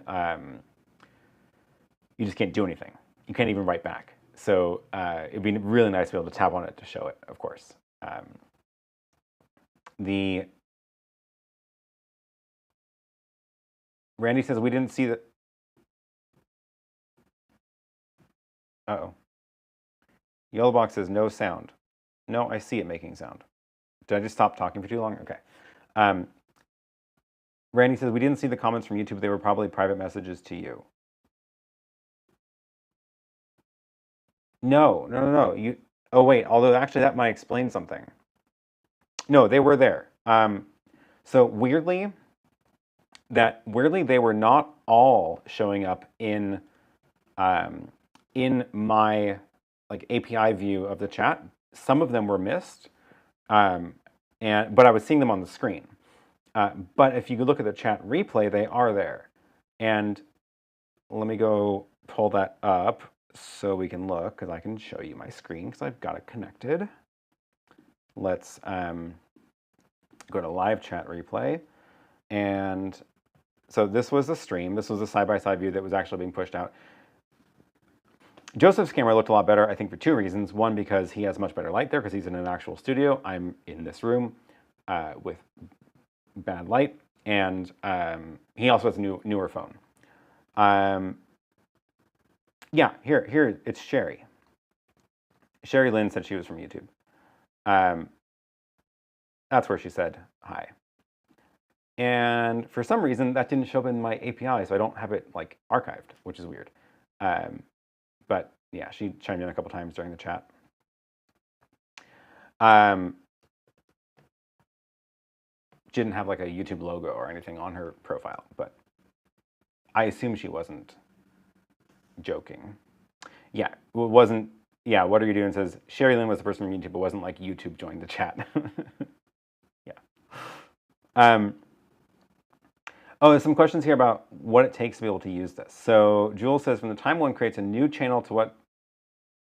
you just can't do anything. You can't even write back. So it'd be really nice to be able to tap on it to show it, of course. Randy says we didn't see the. Uh-oh. YoloBox says no sound. No, I see it making sound. Did I just stop talking for too long? Okay. Randy says we didn't see the comments from YouTube. They were probably private messages to you. No. Oh wait. Although actually that might explain something. No, they were there. So weirdly, they were not all showing up in my like API view of the chat. Some of them were missed, but I was seeing them on the screen. But if you look at the chat replay, they are there. And let me go pull that up so we can look, because I can show you my screen because I've got it connected. Let's go to live chat replay, and so this was the stream. This was a side-by-side view that was actually being pushed out. Joseph's camera looked a lot better, I think, for two reasons. One, because he has much better light there because he's in an actual studio. I'm in this room with bad light, and he also has a newer phone. Yeah, here it's Sherry. Sherry Lynn said she was from YouTube. That's where she said hi. And for some reason, that didn't show up in my API, so I don't have it like archived, which is weird. But yeah, she chimed in a couple times during the chat. She didn't have like a YouTube logo or anything on her profile, but I assume she wasn't joking. Yeah, it wasn't. Yeah, what are you doing? Says Sherry Lynn was the person from YouTube. It wasn't like YouTube joined the chat. Yeah. Oh, there's some questions here about what it takes to be able to use this. So Jules says, from the time one creates a new channel to what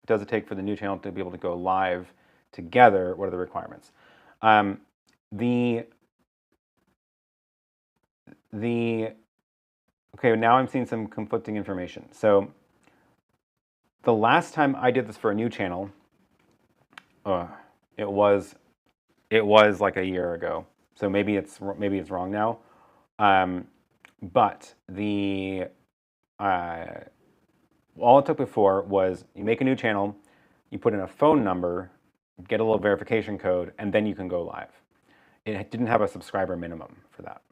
does it take for the new channel to be able to go live together? What are the requirements? Okay, now I'm seeing some conflicting information. So the last time I did this for a new channel, it was like a year ago. So maybe it's wrong now. But all it took before was you make a new channel, you put in a phone number, get a little verification code, and then you can go live. It didn't have a subscriber minimum for that.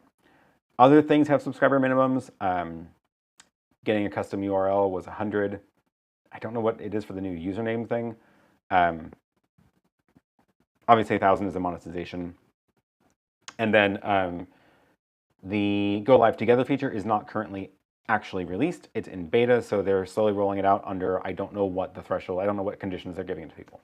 Other things have subscriber minimums. Getting a custom URL was 100. I don't know what it is for the new username thing. Obviously, 1,000 is a monetization. And then the Go Live Together feature is not currently actually released. It's in beta, so they're slowly rolling it out under, I don't know what the threshold, I don't know what conditions they're giving it to people.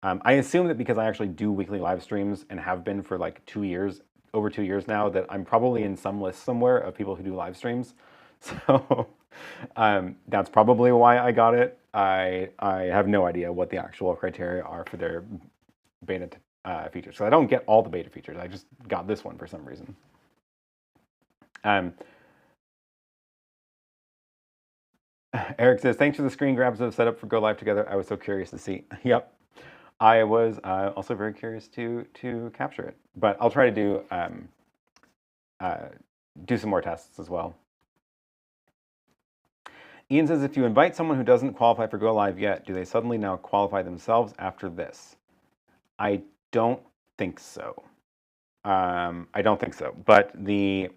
I assume that because I actually do weekly live streams and have been for like 2 years, over 2 years now, that I'm probably in some list somewhere of people who do live streams. So that's probably why I got it. I have no idea what the actual criteria are for their beta features. So I don't get all the beta features. I just got this one for some reason. Eric says, thanks for the screen grabs of setup for Go Live Together. I was so curious to see. Yep. I was also very curious to capture it, but I'll try to do some more tests as well. Ian says, if you invite someone who doesn't qualify for Go Live yet, do they suddenly now qualify themselves after this? I don't think so. I don't think so, but they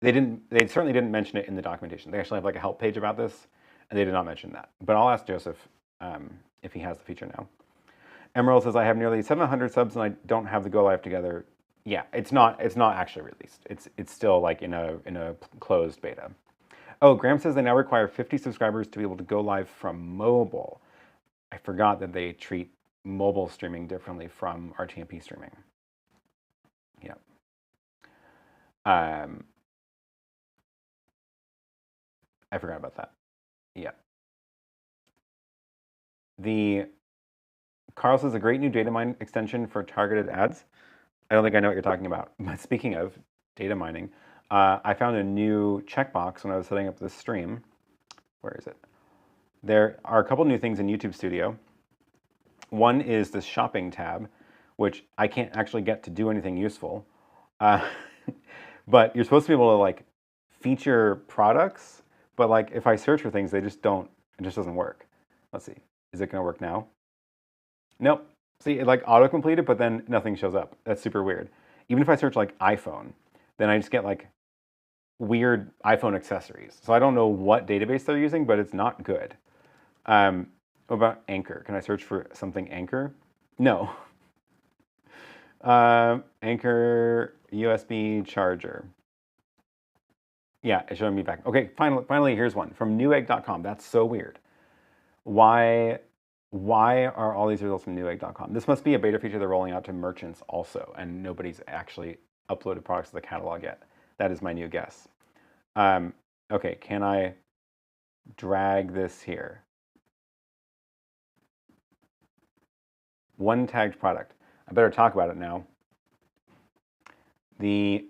certainly didn't mention it in the documentation. They actually have like a help page about this, and they did not mention that. But I'll ask Joseph if he has the feature now. Emerald says, I have nearly 700 subs and I don't have the Go Live Together. Yeah, it's not actually released. It's still like in a closed beta. Oh, Graham says they now require 50 subscribers to be able to go live from mobile. I forgot that they treat mobile streaming differently from RTMP streaming. Yeah. I forgot about that. Yeah. Carl says a great new data mine extension for targeted ads. I don't think I know what you're talking about. But speaking of data mining, I found a new checkbox when I was setting up this stream. Where is it? There are a couple new things in YouTube Studio. One is this shopping tab, which I can't actually get to do anything useful. But you're supposed to be able to like feature products, but like if I search for things, they just don't, it just doesn't work. Let's see, is it gonna work now? Nope. See, it like auto-completed, but then nothing shows up. That's super weird. Even if I search like iPhone, then I just get like weird iPhone accessories. So I don't know what database they're using, but it's not good. What about Anchor? Can I search for something Anchor? No. Anchor USB charger. Yeah, it's showing me back. Okay, finally, here's one from newegg.com. That's so weird. Why are all these results from newegg.com? This must be a beta feature they're rolling out to merchants also, and nobody's actually uploaded products to the catalog yet. That is my new guess. Okay, can I drag this here? One tagged product. I better talk about it now. The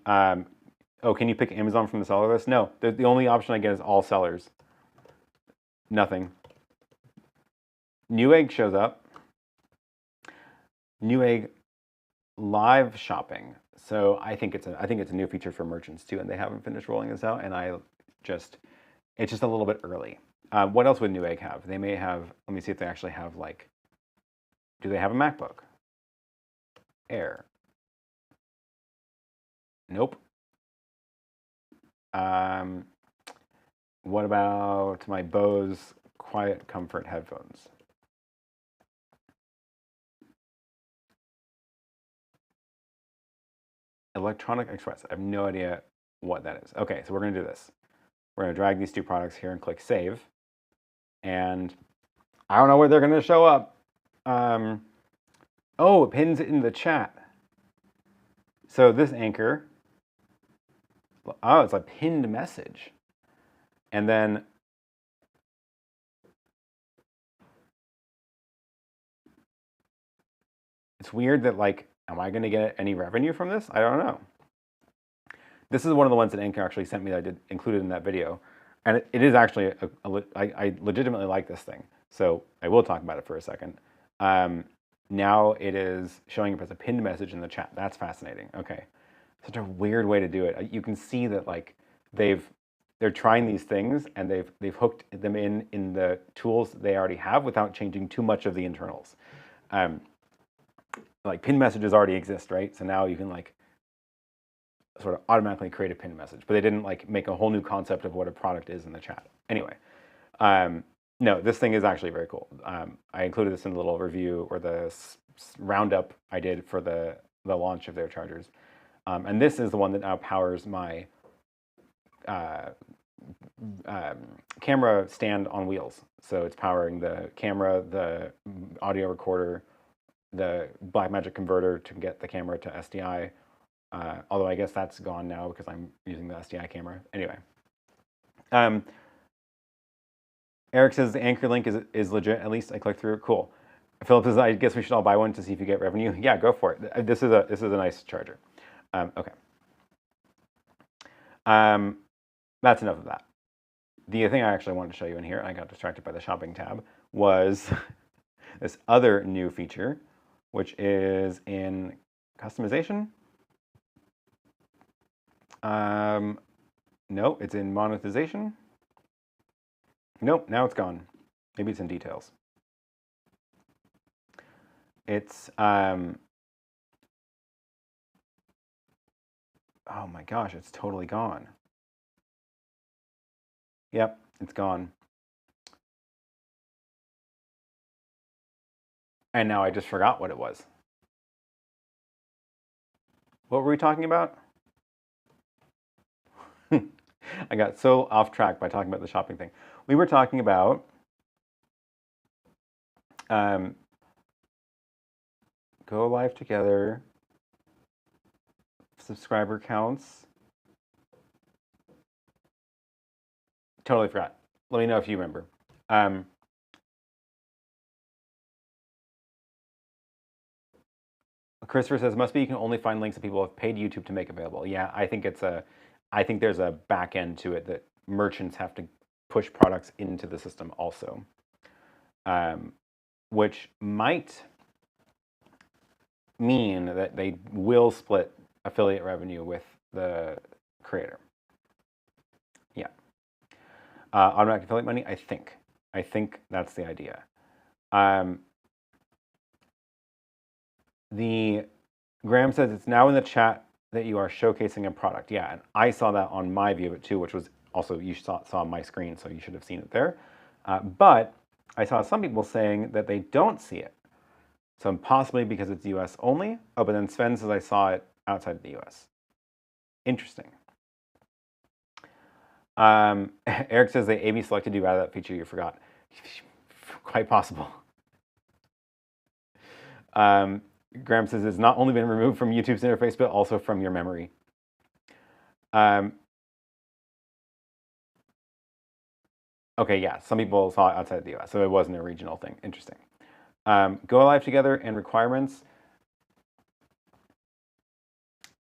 Oh, can you pick Amazon from the seller list? No, the only option I get is all sellers. Nothing. Newegg shows up. Newegg live shopping. So I think it's a new feature for merchants too, and they haven't finished rolling this out. And it's just a little bit early. What else would Newegg have? They may have. Let me see if they actually have like. Do they have a MacBook Air? Nope. What about my Bose Quiet Comfort headphones? Electronic Express. I have no idea what that is. Okay, so we're going to do this. We're going to drag these two products here and click Save. And I don't know where they're going to show up. Oh, it pins it in the chat. So this anchor, oh, it's a pinned message. And then it's weird that, like, am I going to get any revenue from this? I don't know. This is one of the ones that Anchor actually sent me that I did included in that video. And it is actually, I legitimately like this thing. So I will talk about it for a second. Now it is showing up as a pinned message in the chat. That's fascinating. Okay. Such a weird way to do it. You can see that, like, they're trying these things and they've hooked them in the tools that they already have without changing too much of the internals. Like, pinned messages already exist, right? So now you can, like, sort of automatically create a pinned message, but they didn't, like, make a whole new concept of what a product is in the chat. Anyway, no, this thing is actually very cool. I included this in a little review or the roundup I did for the launch of their chargers. And this is the one that now powers my camera stand on wheels. So it's powering the camera, the audio recorder, the Blackmagic converter to get the camera to SDI. Although I guess that's gone now because I'm using the SDI camera. Anyway. Eric says the Anchor link is legit. At least I clicked through it. Cool. Philip says, I guess we should all buy one to see if you get revenue. Yeah, go for it. This is a nice charger. Okay. That's enough of that. The thing I actually wanted to show you in here, I got distracted by the shopping tab, was this other new feature, which is in customization. No, it's in monetization. Nope, now it's gone. Maybe it's in details. It's, oh my gosh, it's totally gone. Yep, it's gone. And now I just forgot what it was. What were we talking about? I got so off track by talking about the shopping thing. We were talking about go live together, subscriber counts. Totally forgot. Let me know if you remember. Christopher says, must be you can only find links that people have paid YouTube to make available. Yeah, I think there's a back end to it that merchants have to push products into the system also, which might mean that they will split affiliate revenue with the creator. Yeah. Automatic affiliate money, I think that's the idea. The Graham says it's now in the chat that you are showcasing a product. Yeah, and I saw that on my view of it too, which was also, you saw my screen, so you should have seen it there. But I saw some people saying that they don't see it. So possibly because it's US only. Oh, but then Sven says I saw it outside the US. Interesting. Eric says they A/B selected you out of that feature you forgot. Quite possible. Graham says it's not only been removed from YouTube's interface, but also from your memory. Okay, yeah, some people saw it outside the US, so it wasn't a regional thing. Interesting. Go live together and requirements.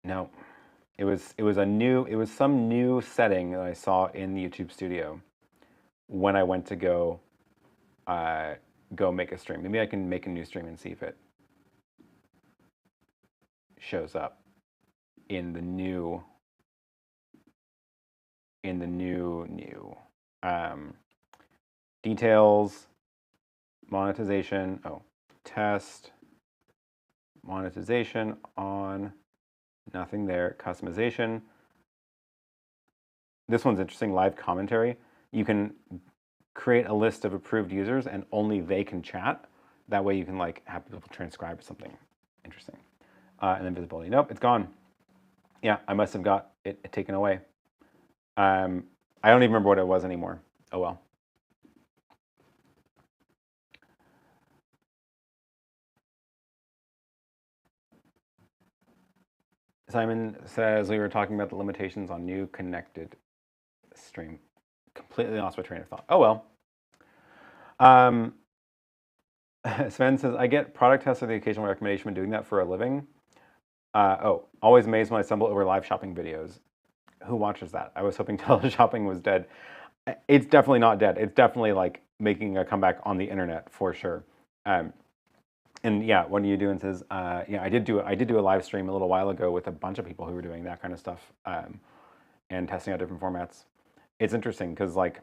No. It was some new setting that I saw in the YouTube studio when I went to go make a stream. Maybe I can make a new stream and see if it shows up in the new details, monetization. Oh, test monetization on, nothing there. Customization. This one's interesting. Live commentary. You can create a list of approved users and only they can chat. That way you can like have people transcribe or something. Interesting. And then visibility. Nope, it's gone. Yeah, I must have got it taken away. I don't even remember what it was anymore. Oh well. Simon says we were talking about the limitations on new connected stream. Completely lost my train of thought. Oh well. Sven says, I get product tests or the occasional recommendation when doing that for a living. Always amazed when I stumble over live shopping videos. Who watches that? I was hoping teleshopping was dead. It's definitely not dead. It's definitely like making a comeback on the internet for sure. And yeah, what are you doing? Says, yeah, I did do a live stream a little while ago with a bunch of people who were doing that kind of stuff and testing out different formats. It's interesting because like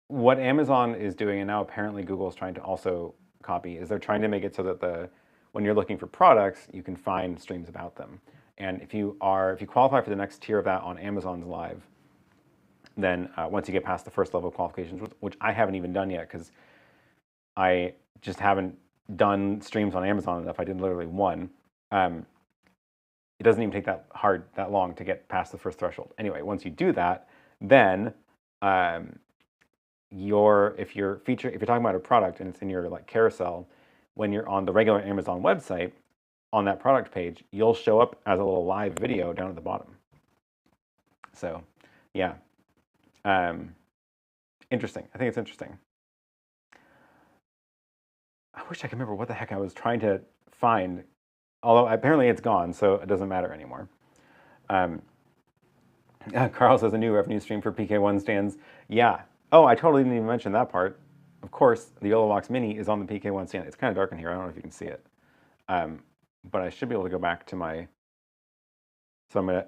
what Amazon is doing, and now apparently Google is trying to also copy, is they're trying to make it so that when you're looking for products, you can find streams about them. And if you qualify for the next tier of that on Amazon's Live, then once you get past the first level of qualifications, which I haven't even done yet because I just haven't done streams on Amazon enough. I did literally one. It doesn't even take that long to get past the first threshold. Anyway, once you do that, then if you're talking about a product and it's in your like carousel, when you're on the regular Amazon website, on that product page, you'll show up as a little live video down at the bottom. So, yeah, interesting. I think it's interesting. I wish I could remember what the heck I was trying to find, although apparently it's gone, so it doesn't matter anymore. Carl says a new revenue stream for PK1 stands. Yeah. Oh, I totally didn't even mention that part. Of course, the YoloBox Mini is on the PK1 stand. It's kind of dark in here. I don't know if you can see it. But I should be able to go back to my... So I'm going to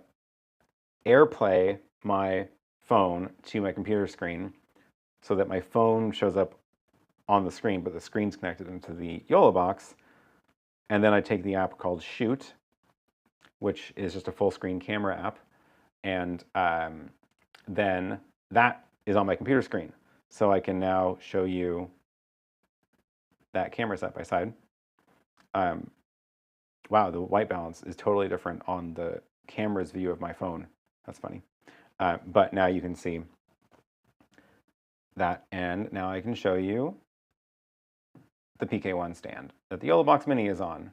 AirPlay my phone to my computer screen so that my phone shows up on the screen, but the screen's connected into the YoloBox. And then I take the app called Shoot, which is just a full screen camera app. And then that is on my computer screen. So I can now show you that camera side by side. Wow, the white balance is totally different on the camera's view of my phone. That's funny. But now you can see that. And now I can show you the PK1 stand that the YoloBox Mini is on,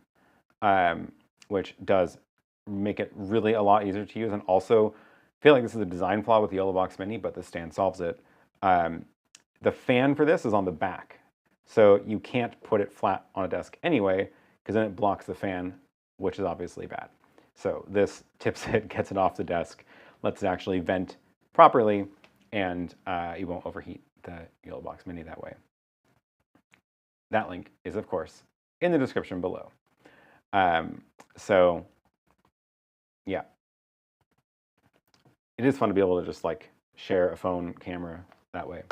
which does make it really a lot easier to use. And also, I feel like this is a design flaw with the YoloBox Mini, but the stand solves it. The fan for this is on the back. So you can't put it flat on a desk anyway, because then it blocks the fan, which is obviously bad. So this tips it, gets it off the desk, lets it actually vent properly, and you won't overheat the YoloBox Mini that way. That link is, of course, in the description below. So, yeah. It is fun to be able to just like share a phone camera that way.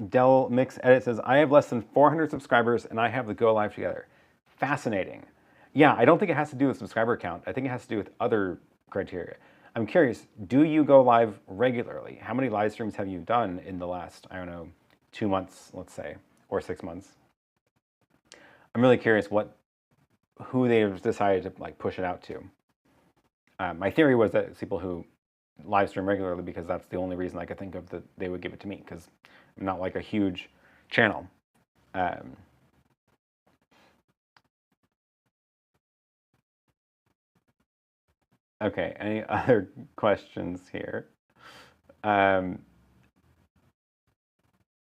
Dell Mix Edit says, I have less than 400 subscribers and I have the Go Live together. Fascinating. Yeah, I don't think it has to do with subscriber count. I think it has to do with other criteria. I'm curious, do you go live regularly? How many live streams have you done in the last, I don't know, 2 months, let's say, or 6 months? I'm really curious who they've decided to like push it out to. My theory was that it's people who live stream regularly because that's the only reason I could think of that they would give it to me, because I'm not like a huge channel. Okay, any other questions here?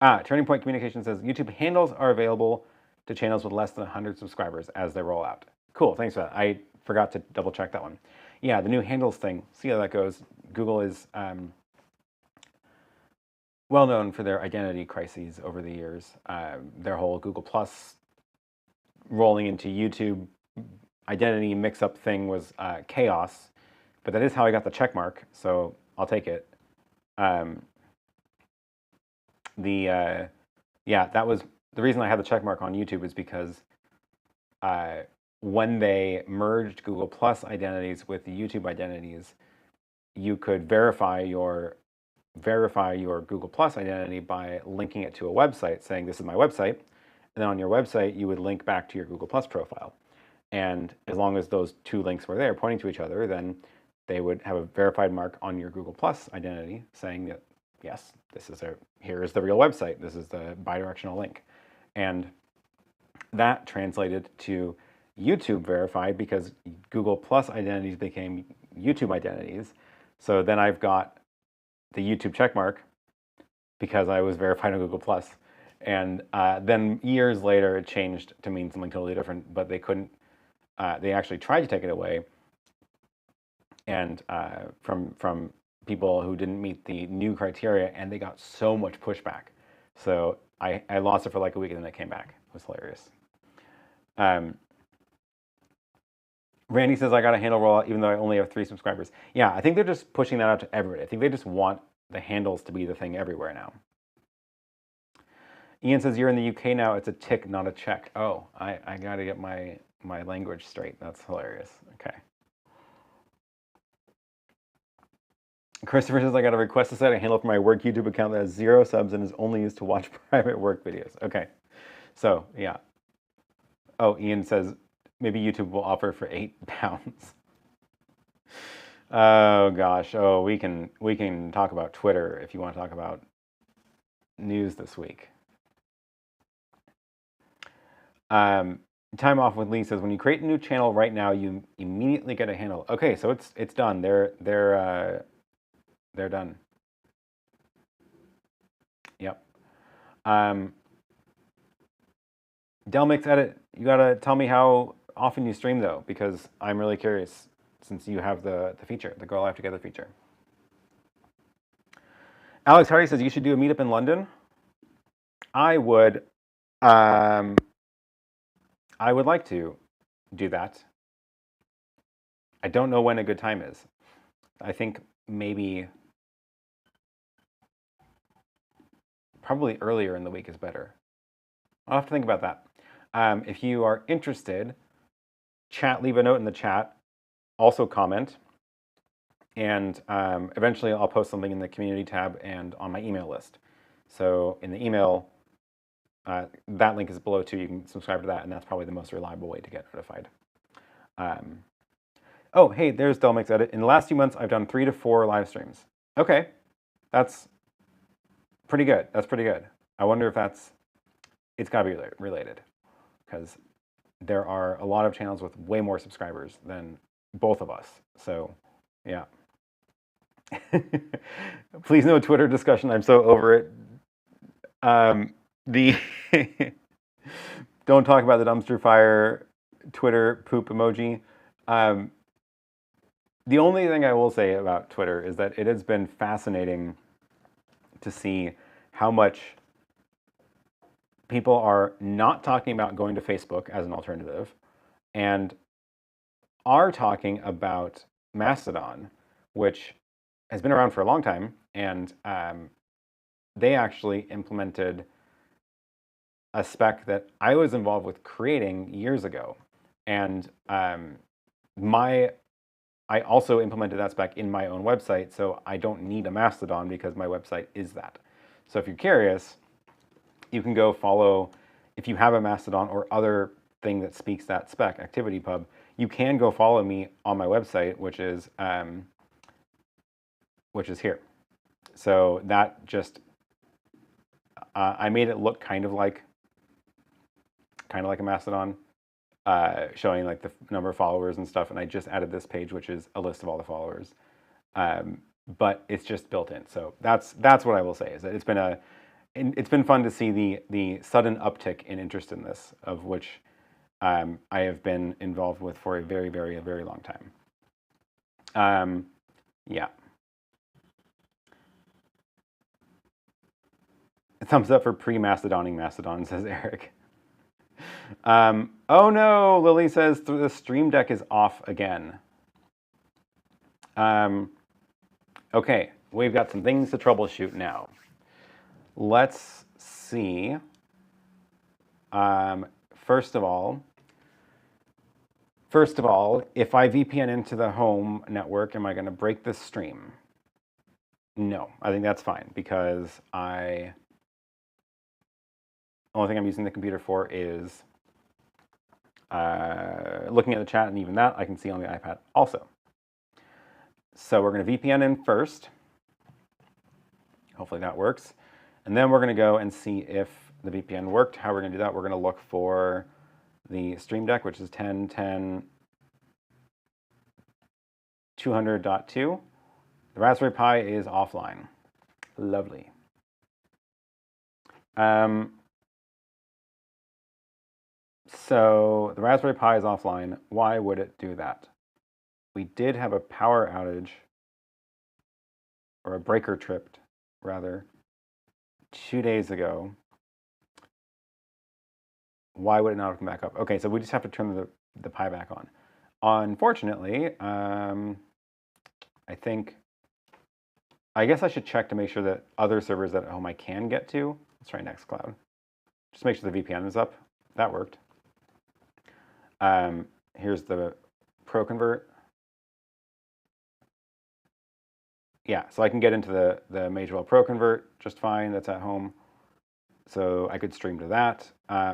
Turning Point Communication says YouTube handles are available to channels with less than 100 subscribers as they roll out. Cool, thanks for that. I forgot to double check that one. Yeah, the new handles thing. See how that goes. Google is well known for their identity crises over the years. Their whole Google Plus rolling into YouTube identity mix-up thing was chaos, but that is how I got the check mark, so I'll take it. Yeah, that was the reason I had the check mark on YouTube is because when they merged Google Plus identities with the YouTube identities, you could verify your Google Plus identity by linking it to a website saying this is my website, and then on your website you would link back to your Google Plus profile. And as long as those two links were there pointing to each other, then they would have a verified mark on your Google Plus identity saying that, yes, here is the real website. This is the bidirectional link. And that translated to YouTube verified because Google Plus identities became YouTube identities. So then I've got the YouTube checkmark because I was verified on Google Plus. And then years later, it changed to mean something totally different, but they couldn't. They actually tried to take it away, and from people who didn't meet the new criteria, and they got so much pushback. So I lost it for like a week, and then it came back. It was hilarious. Randy says, I got a handle rollout even though I only have 3 subscribers. Yeah, I think they're just pushing that out to everybody. I think they just want the handles to be the thing everywhere now. Ian says, you're in the UK now. It's a tick, not a check. Oh, I got to get my language straight. That's hilarious. Okay. Christopher says, I got a request to set a handle for my work YouTube account that has 0 subs and is only used to watch private work videos. Okay. So, yeah. Oh, Ian says, maybe YouTube will offer for £8. Oh gosh. Oh, we can talk about Twitter if you want to talk about news this week. Time Off with Lee says, when you create a new channel right now, you immediately get a handle. Okay, so it's done. They're done. Yep. Delmix Edit, you gotta tell me how often you stream though, because I'm really curious since you have the feature, the Go Live Together feature. Alex Hardy says you should do a meetup in London. I would like to do that. I don't know when a good time is. I think maybe probably earlier in the week is better. I'll have to think about that. If you are interested, leave a note in the chat, also comment, and eventually I'll post something in the community tab and on my email list. So in the email, that link is below too. You can subscribe to that, and that's probably the most reliable way to get notified. Oh, hey, there's Delmix Edit. In the last few months, I've done 3 to 4 live streams. Okay, that's pretty good. That's pretty good. I wonder if it's got to be related, because there are a lot of channels with way more subscribers than both of us. So, yeah. Please no Twitter discussion. I'm so over it. Don't talk about the dumpster fire Twitter poop emoji. The only thing I will say about Twitter is that it has been fascinating to see how much people are not talking about going to Facebook as an alternative and are talking about Mastodon, which has been around for a long time, and they actually implemented a spec that I was involved with creating years ago. And I also implemented that spec in my own website, so I don't need a Mastodon because my website is that. So if you're curious, you can go follow, if you have a Mastodon or other thing that speaks that spec, ActivityPub, you can go follow me on my website, which is here. So that just, I made it look kind of like a Mastodon, showing like the number of followers and stuff, and I just added this page, which is a list of all the followers. But it's just built in. So that's what I will say, is that it's been fun to see the sudden uptick in interest in this, of which I have been involved with for a very long time. Yeah. Thumbs up for pre-Macedoning Mastodon, says Eric. Oh no, Lily says the Stream Deck is off again. Okay, we've got some things to troubleshoot now. Let's see. First of all, if I VPN into the home network, am I going to break this stream? No, I think that's fine, because the only thing I'm using the computer for is looking at the chat, and even that I can see on the iPad also. So we're going to VPN in first. Hopefully that works. And then we're going to go and see if the VPN worked. How we're going to do that, we're going to look for the Stream Deck, which is 10.10.200.2. The Raspberry Pi is offline. Lovely. So the Raspberry Pi is offline. Why would it do that? We did have a power outage, or a breaker tripped, rather, 2 days ago. Why would it not come back up? Okay, so we just have to turn the Pi back on. Unfortunately, I guess I should check to make sure that other servers at home I can get to. Let's try Nextcloud. Just make sure the VPN is up. That worked. Here's the Pro Convert. Yeah, so I can get into the Magewell Pro Convert just fine. That's at home. So I could stream to that.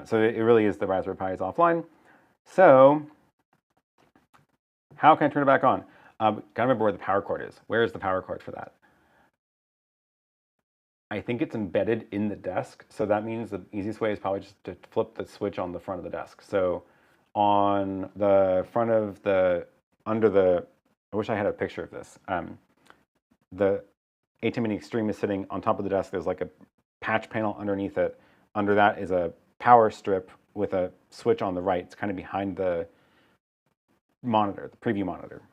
So it really is the Raspberry Pi is offline. So how can I turn it back on? Gotta remember where the power cord is. Where is the power cord for that? I think it's embedded in the desk. So that means the easiest way is probably just to flip the switch on the front of the desk. So on the front of under the, I wish I had a picture of this. The ATEM Mini Extreme is sitting on top of the desk. There's like a patch panel underneath it. Under that is a power strip with a switch on the right. It's kind of behind the monitor, the preview monitor,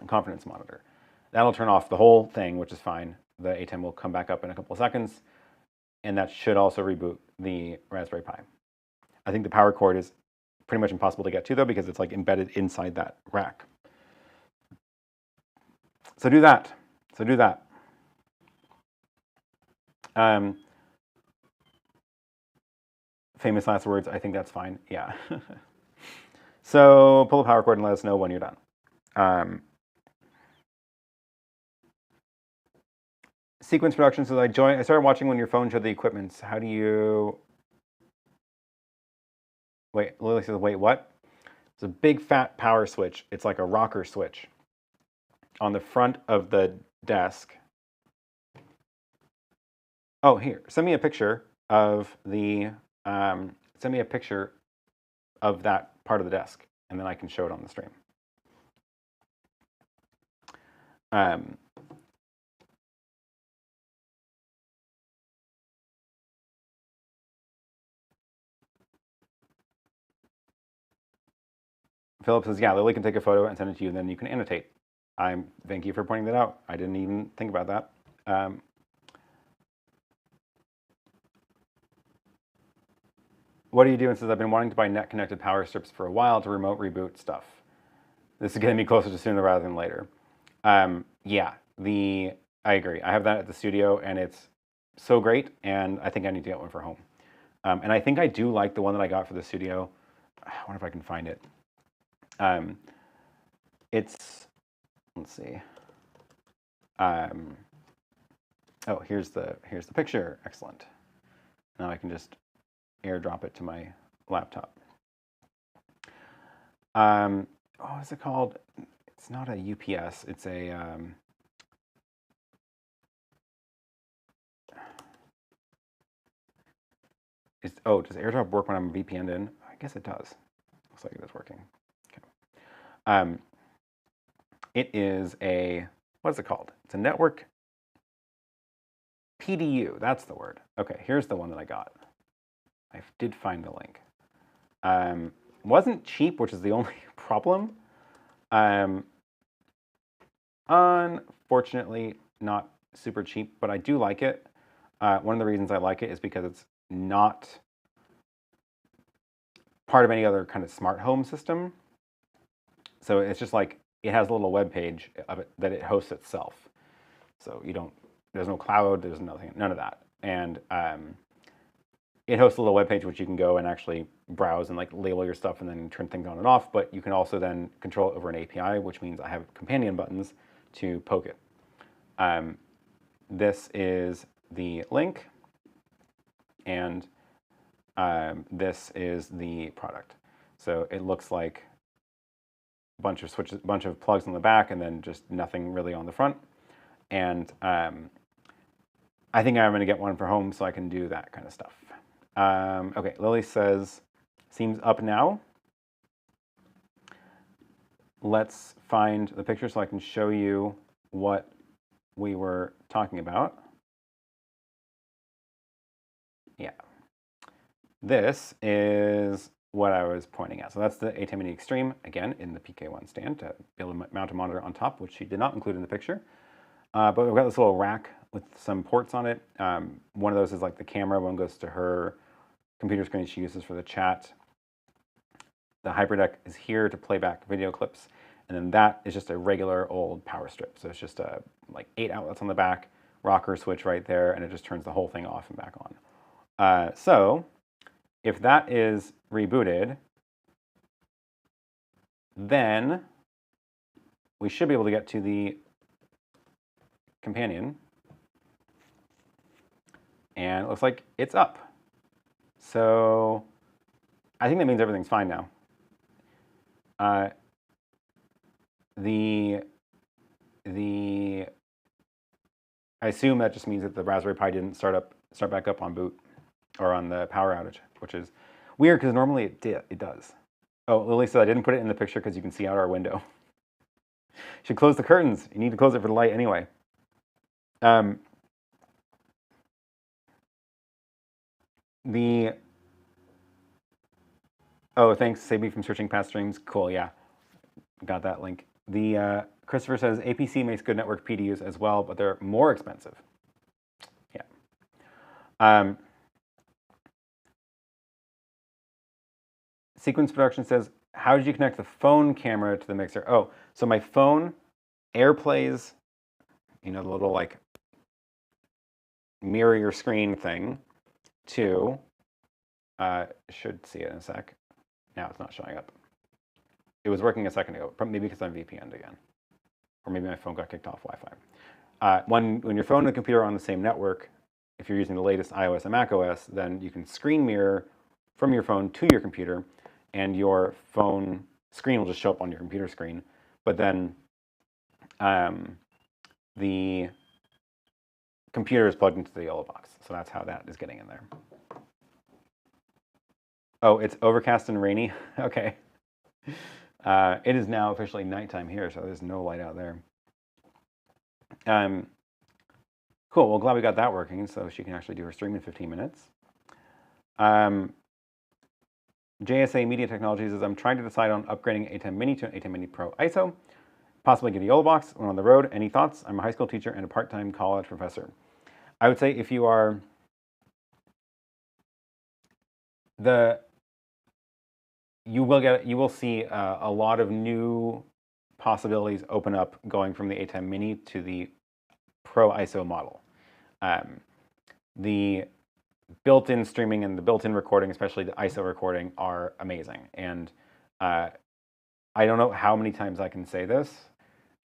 confidence monitor. That'll turn off the whole thing, which is fine. The ATEM will come back up in a couple of seconds, and that should also reboot the Raspberry Pi. I think the power cord is pretty much impossible to get to, though, because it's like embedded inside that rack. So do that. Famous last words, I think that's fine. Yeah. So pull the power cord and let us know when you're done. Sequence production says, I started watching when your phone showed the equipment. How do you... Wait, Lily says, wait, what? It's a big fat power switch. It's like a rocker switch on the front of the desk. Oh, here, send me a picture of that part of the desk, and then I can show it on the stream. Philip says, yeah, Lily can take a photo and send it to you, and then you can annotate. Thank you for pointing that out. I didn't even think about that. What do you do? And says, I've been wanting to buy net-connected power strips for a while to remote reboot stuff. This is getting me closer to sooner rather than later. Yeah, I agree. I have that at the studio, and it's so great, and I think I need to get one for home. And I think I do like the one that I got for the studio. I wonder if I can find it. Let's see. Oh, here's the picture. Excellent. Now I can just airdrop it to my laptop. What is it called? It's not a UPS. It's a does AirDrop work when I'm VPN'd in? I guess it does. Looks like it is working. Okay. It is what is it called? It's a network PDU, that's the word. Okay, here's the one that I got. I did find the link. Wasn't cheap, which is the only problem. Unfortunately, not super cheap, but I do like it. One of the reasons I like it is because it's not part of any other kind of smart home system. So it's just like, it has a little web page of it that it hosts itself. So you don't, there's no cloud, there's nothing, none of that. And it hosts a little web page which you can go and actually browse and like label your stuff and then turn things on and off. But you can also then control it over an API, which means I have companion buttons to poke it. This is the link, and this is the product. So it looks like a bunch of switches, a bunch of plugs on the back, and then just nothing really on the front. And I think I'm going to get one for home so I can do that kind of stuff. Okay, Lily says, seems up now. Let's find the picture so I can show you what we were talking about. Yeah. This is what I was pointing at. So that's the ATEM Mini Extreme, again, in the PK1 stand to be able to mount a monitor on top, which she did not include in the picture. But we've got this little rack with some ports on it. One of those is like the camera. One goes to her computer screen she uses for the chat. The HyperDeck is here to play back video clips. And then that is just a regular old power strip. So it's just like 8 outlets on the back, rocker switch right there, and it just turns the whole thing off and back on. So if that is rebooted, then we should be able to get to the companion. And it looks like it's up. So I think that means everything's fine now. I assume that just means that the Raspberry Pi didn't start back up on boot or on the power outage, which is weird because normally it does. Oh, Lily said I didn't put it in the picture because you can see out our window. Should close the curtains. You need to close it for the light anyway. Oh, thanks, Sabi, from Searching Past Streams. Cool, yeah. Got that link. Christopher says APC makes good network PDUs as well, but they're more expensive. Yeah. Sequence Production says, how did you connect the phone camera to the mixer? Oh, so my phone AirPlays, you know, the little like mirror your screen thing to, should see it in a sec. Now it's not showing up. It was working a second ago, maybe because I'm VPN'd again. Or maybe my phone got kicked off Wi-Fi. When your phone and the computer are on the same network, if you're using the latest iOS and macOS, then you can screen mirror from your phone to your computer, and your phone screen will just show up on your computer screen. But then the computer is plugged into the YoloBox, so that's how that is getting in there. Oh, it's overcast and rainy? Okay. It is now officially nighttime here, so there's no light out there. Cool, well, glad we got that working, so she can actually do her stream in 15 minutes. JSA Media Technologies says, I'm trying to decide on upgrading ATEM Mini to an ATEM Mini Pro ISO, possibly get a YoloBox when on the road. Any thoughts? I'm a high school teacher and a part-time college professor. I would say if you are you will see a lot of new possibilities open up going from the ATEM Mini to the Pro ISO model. The built-in streaming and the built-in recording, especially the ISO recording, are amazing. And I don't know how many times I can say this.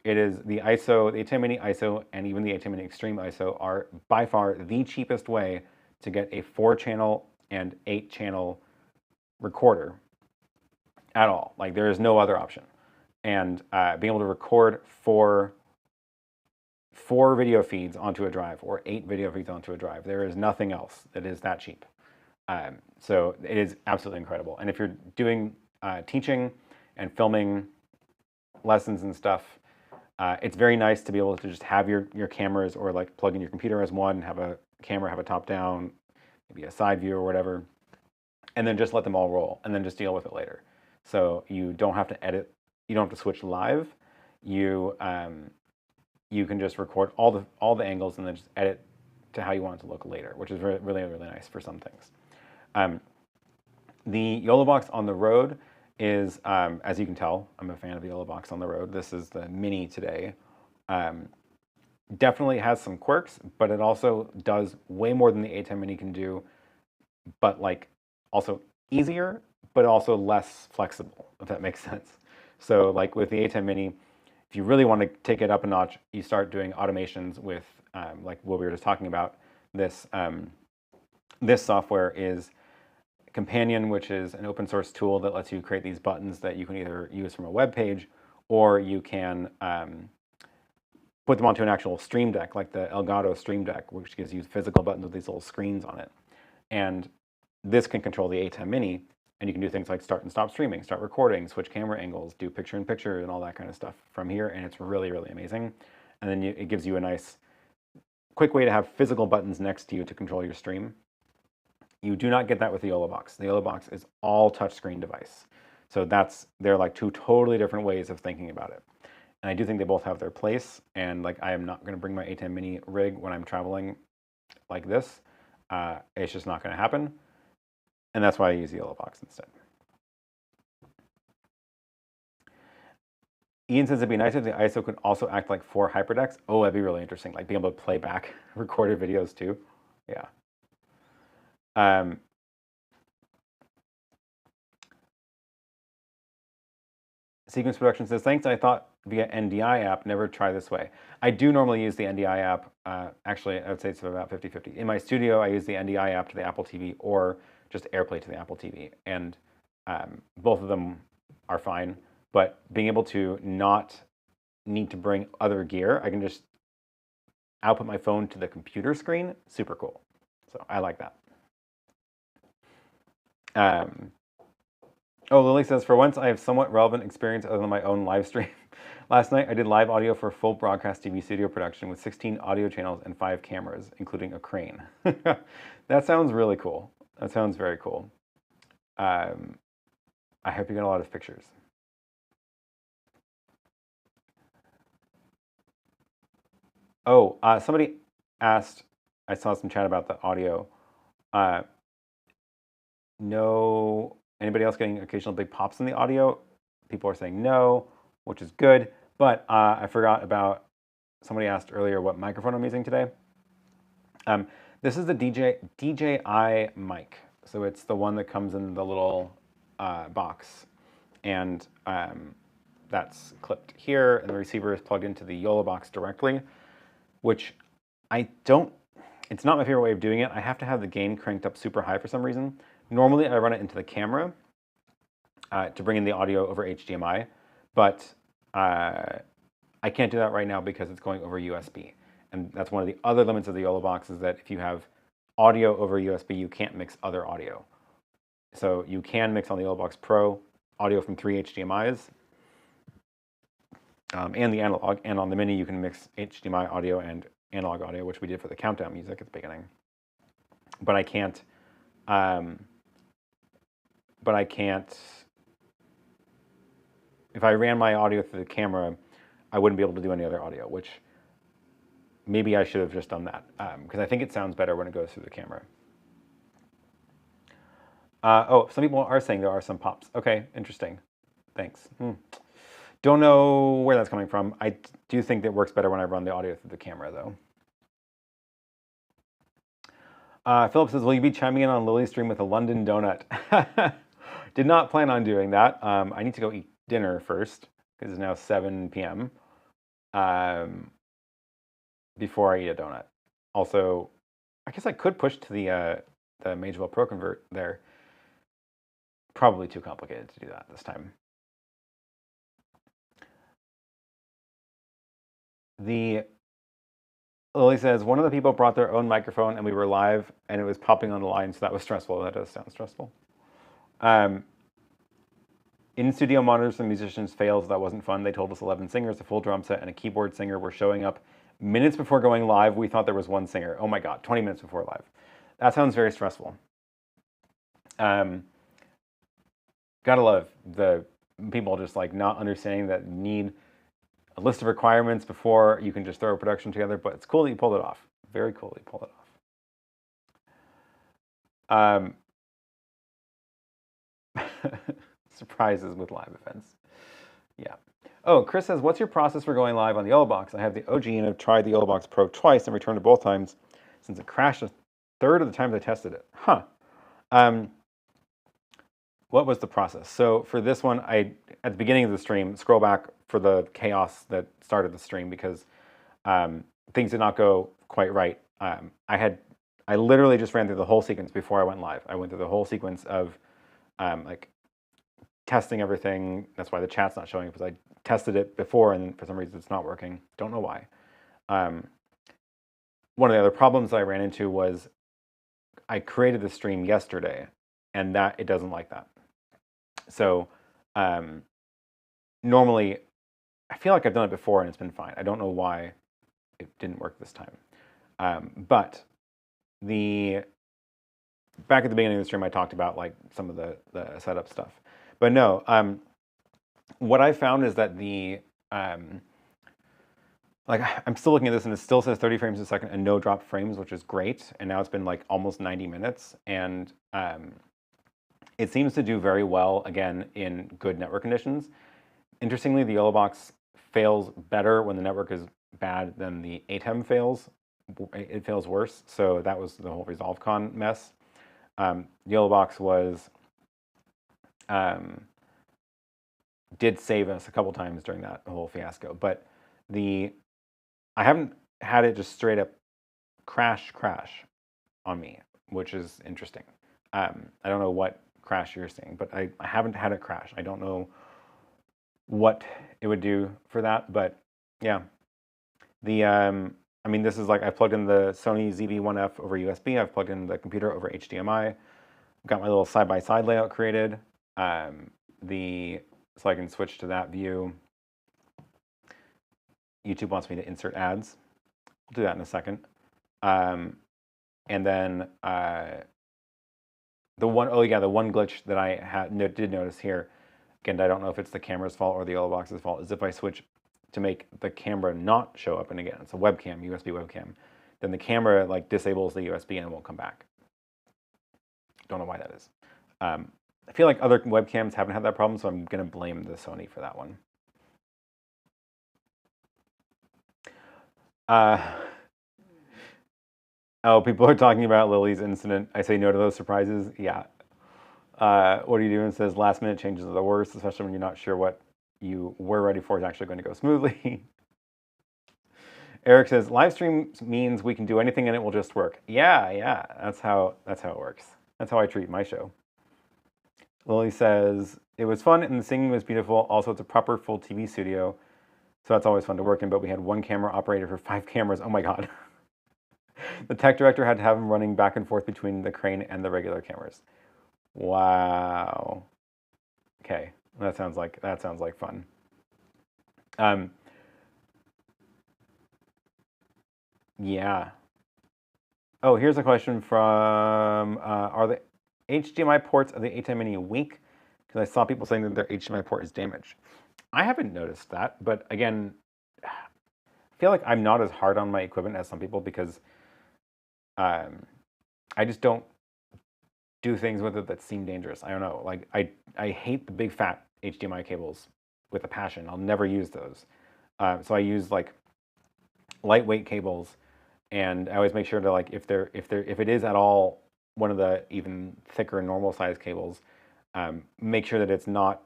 It is the ISO, the ATEM Mini ISO, and even the ATEM Mini Extreme ISO are by far the cheapest way to get a 4-channel and 8-channel recorder at all. Like, there is no other option. And being able to record four video feeds onto a drive or 8 video feeds onto a drive, there is nothing else that is that cheap. So it is absolutely incredible. And if you're doing teaching and filming lessons and stuff, it's very nice to be able to just have your cameras or like plug in your computer as one, have a camera have a top down, maybe a side view or whatever, and then just let them all roll and then just deal with it later. So you don't have to edit, you don't have to switch live. You you can just record all the angles and then just edit to how you want it to look later, which is really, really nice for some things. The YoloBox on the road is, as you can tell, I'm a fan of the YoloBox on the road. This is the Mini today. Definitely has some quirks, but it also does way more than the ATEM Mini can do, but like also easier, but also less flexible, if that makes sense. So like with the ATEM Mini, if you really want to take it up a notch, you start doing automations with like what we were just talking about. This this software is Companion, which is an open source tool that lets you create these buttons that you can either use from a web page, or you can put them onto an actual Stream Deck, like the Elgato Stream Deck, which gives you physical buttons with these little screens on it. And this can control the ATEM Mini, and you can do things like start and stop streaming, start recording, switch camera angles, do picture-in-picture, and all that kind of stuff from here, and it's really, really amazing. And then it gives you a nice, quick way to have physical buttons next to you to control your stream. You do not get that with the YoloBox. The YoloBox is all touchscreen device. So they're like two totally different ways of thinking about it. And I do think they both have their place, and like I am not going to bring my ATEM Mini rig when I'm traveling like this. It's just not going to happen. And that's why I use the YoloBox instead. Ian says it'd be nice if the ISO could also act like 4 hyperdecks. Oh, that'd be really interesting. Like being able to play back recorded videos too. Yeah. Sequence Production says, thanks, I thought via NDI app, never try this way. I do normally use the NDI app. Actually, I would say it's about 50-50. In my studio, I use the NDI app to the Apple TV or just AirPlay to the Apple TV. And both of them are fine. But being able to not need to bring other gear, I can just output my phone to the computer screen. Super cool. So I like that. Oh, Lily says, for once, I have somewhat relevant experience other than my own live stream. Last night, I did live audio for a full broadcast TV studio production with 16 audio channels and 5 cameras, including a crane. That sounds really cool. That sounds very cool. I hope you get a lot of pictures. Oh, somebody asked, I saw some chat about the audio. No, anybody else getting occasional big pops in the audio? People are saying no, which is good. But I forgot about, somebody asked earlier what microphone I'm using today. This is the DJI mic. So it's the one that comes in the little box. And that's clipped here, and the receiver is plugged into the YoloBox directly, which it's not my favorite way of doing it. I have to have the gain cranked up super high for some reason. Normally, I run it into the camera to bring in the audio over HDMI, but I can't do that right now because it's going over USB. And that's one of the other limits of the YoloBox, is that if you have audio over USB, you can't mix other audio. So you can mix on the YoloBox Pro audio from 3 HDMIs and the analog, and on the Mini you can mix HDMI audio and analog audio, which we did for the countdown music at the beginning. But I can't if I ran my audio through the camera, I wouldn't be able to do any other audio, which maybe I should have just done that, because I think it sounds better when it goes through the camera. Oh, some people are saying there are some pops. Okay, interesting. Thanks. Don't know where that's coming from. I do think that works better when I run the audio through the camera, though. Philip says, will you be chiming in on Lily's stream with a London donut? Did not plan on doing that. I need to go eat dinner first, because it's now 7 p.m. Before I eat a donut. Also, I guess I could push to the Magewell Pro Convert there. Probably too complicated to do that this time. Lily says, one of the people brought their own microphone and we were live and it was popping on the line, so that was stressful. That does sound stressful. In-studio monitors and musicians fails. That wasn't fun. They told us 11 singers, a full drum set, and a keyboard singer were showing up minutes before going live, we thought there was one singer. Oh my God, 20 minutes before live. That sounds very stressful. Gotta love the people just like not understanding that you need a list of requirements before you can just throw a production together, but it's cool that you pulled it off. Very cool that you pulled it off. Surprises with live events. Yeah. Oh, Chris says, what's your process for going live on the YoloBox? I have the OG and have tried the YoloBox Pro twice and returned it both times since it crashed a third of the times I tested it. Huh. What was the process? So for this one, at the beginning of the stream, scroll back for the chaos that started the stream because things did not go quite right. I literally just ran through the whole sequence before I went live. I went through the whole sequence of like testing everything. That's why the chat's not showing, because I tested it before and for some reason it's not working. Don't know why. One of the other problems I ran into was I created the stream yesterday and that it doesn't like that. So normally I feel like I've done it before and it's been fine. I don't know why it didn't work this time. But back at the beginning of the stream, I talked about like some of the setup stuff. But no, what I found is that like I'm still looking at this and it still says 30 frames a second and no drop frames, which is great. And now it's been like almost 90 minutes. And it seems to do very well, again, in good network conditions. Interestingly, the YoloBox fails better when the network is bad than the ATEM fails. It fails worse. So that was the whole ResolveCon mess. YoloBox was did save us a couple times during that whole fiasco, but I haven't had it just straight up crash on me, which is interesting. I don't know what crash you're seeing, but I haven't had it crash. I don't know what it would do for that, but yeah. I mean, this is like, I plugged in the Sony ZV-1F over USB. I've plugged in the computer over HDMI. Got my little side-by-side layout created. So I can switch to that view. YouTube wants me to insert ads. I'll do that in a second. And then the one glitch that I did notice here, again, I don't know if it's the camera's fault or the YoloBox's fault, is if I switch to make the camera not show up, and again, it's a webcam, USB webcam, then the camera like disables the USB and it won't come back. Don't know why that is. I feel like other webcams haven't had that problem, so I'm going to blame the Sony for that one. Oh, people are talking about Lily's incident. I say no to those surprises. Yeah. What are you doing? It says last minute changes are the worst, especially when you're not sure what you were ready for is actually going to go smoothly. Eric says live stream means we can do anything and it will just work. Yeah. That's how it works. That's how I treat my show. Lily says, it was fun and the singing was beautiful. Also, it's a proper full TV studio, so that's always fun to work in, but we had one camera operator for 5 cameras. Oh my God. The tech director had to have him running back and forth between the crane and the regular cameras. Wow. Okay, that sounds like fun. Yeah. Oh, here's a question from, are the HDMI ports of the ATEM Mini weak? Because I saw people saying that their HDMI port is damaged. I haven't noticed that, but again, I feel like I'm not as hard on my equipment as some people because I just don't do things with it that seem dangerous. I don't know. Like I hate the big fat HDMI cables with a passion. I'll never use those. So I use like lightweight cables, and I always make sure to like if it is at all one of the even thicker normal size cables, make sure that it's not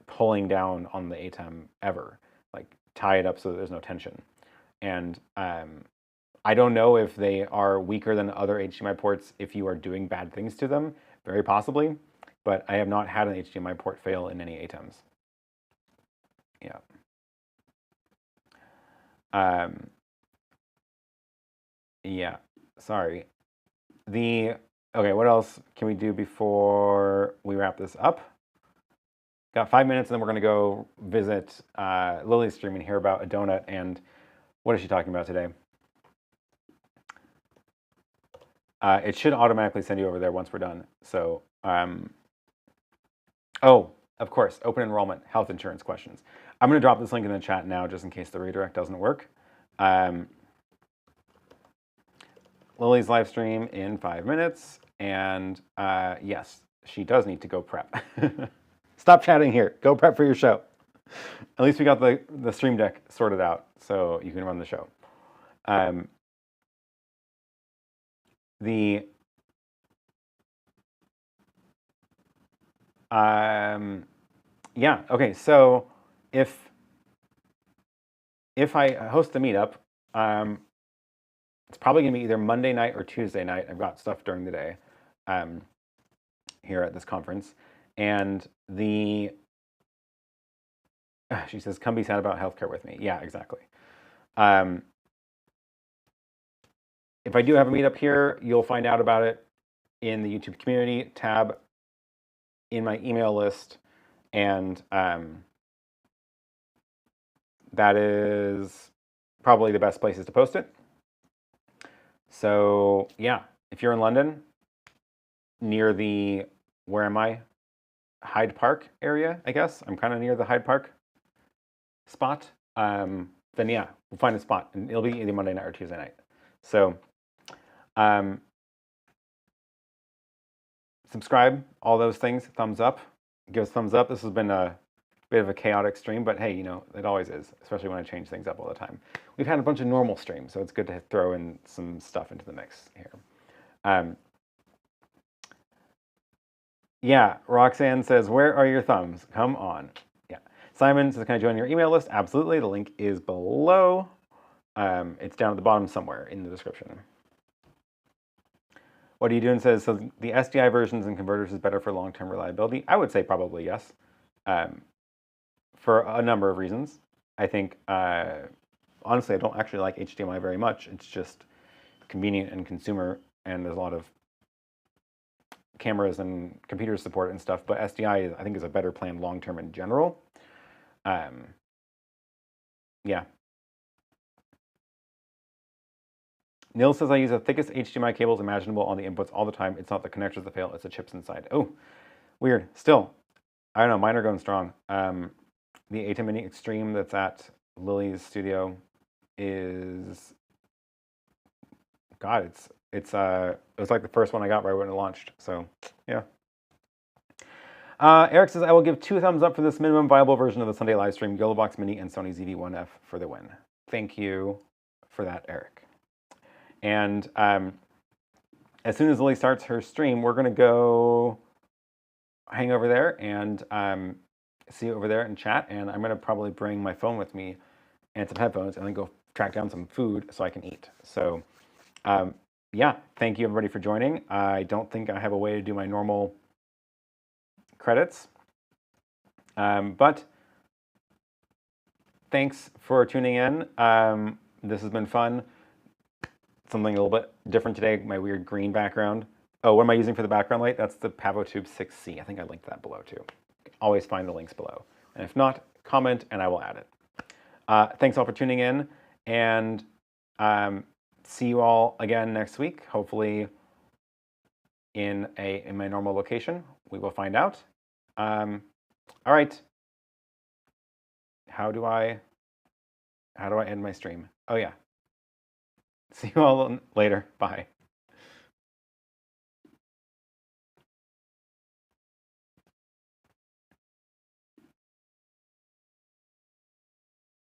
pulling down on the ATEM ever. Like tie it up so that there's no tension. And I don't know if they are weaker than other HDMI ports if you are doing bad things to them, very possibly, but I have not had an HDMI port fail in any ATEMs. Yeah. Yeah, sorry. Okay, what else can we do before we wrap this up? Got 5 minutes, and then we're going to go visit Lily's stream and hear about a donut. And what is she talking about today? It should automatically send you over there once we're done. So, oh, of course, open enrollment, health insurance questions. I'm going to drop this link in the chat now just in case the redirect doesn't work. Lily's live stream in 5 minutes. And yes, she does need to go prep. Stop chatting here. Go prep for your show. At least we got the stream deck sorted out so you can run the show. Yeah, okay, so if I host the meetup, it's probably gonna be either Monday night or Tuesday night. I've got stuff during the day here at this conference. And she says, come be sad about healthcare with me. Yeah, exactly. If I do have a meetup here, you'll find out about it in the YouTube community tab, in my email list, and that is probably the best places to post it. So yeah, if you're in London, near the, where am I? Hyde Park area, I guess. I'm kind of near the Hyde Park spot. Then yeah, we'll find a spot, and it'll be either Monday night or Tuesday night. So subscribe, all those things, thumbs up, give us a thumbs up. This has been a bit of a chaotic stream, but hey, you know, it always is, especially when I change things up all the time. We've had a bunch of normal streams, so it's good to throw in some stuff into the mix here. Yeah, Roxanne says, where are your thumbs? Come on. Yeah. Simon says, can I join your email list? Absolutely. The link is below. It's down at the bottom somewhere in the description. What are you doing? Says, so the SDI versions and converters is better for long-term reliability. I would say probably yes, for a number of reasons. I think, honestly, I don't actually like HDMI very much. It's just convenient and consumer, and there's a lot of cameras and computer support and stuff, but SDI, I think, is a better plan long-term in general. Yeah. Neil says, I use the thickest HDMI cables imaginable on the inputs all the time. It's not the connectors that fail, it's the chips inside. Oh, weird. Still, I don't know, mine are going strong. The ATEM Mini Extreme that's at Lily's studio is, God, it was like the first one I got right when it launched. So yeah. Eric says, I will give 2 thumbs up for this minimum viable version of the Sunday live stream, YoloBox Mini and Sony ZV-1F for the win. Thank you for that, Eric. And as soon as Lily starts her stream, we're going to go hang over there and see you over there and chat. And I'm going to probably bring my phone with me and some headphones and then go track down some food so I can eat. So yeah, thank you everybody for joining. I don't think I have a way to do my normal credits, but thanks for tuning in. This has been fun. Something a little bit different today, my weird green background. Oh, what am I using for the background light? That's the PavoTube 6C. I think I linked that below too. Always find the links below. And if not, comment and I will add it. Thanks all for tuning in, and see you all again next week, hopefully in my normal location. We will find out. All right. How do I end my stream? Oh yeah. See you all later. Bye.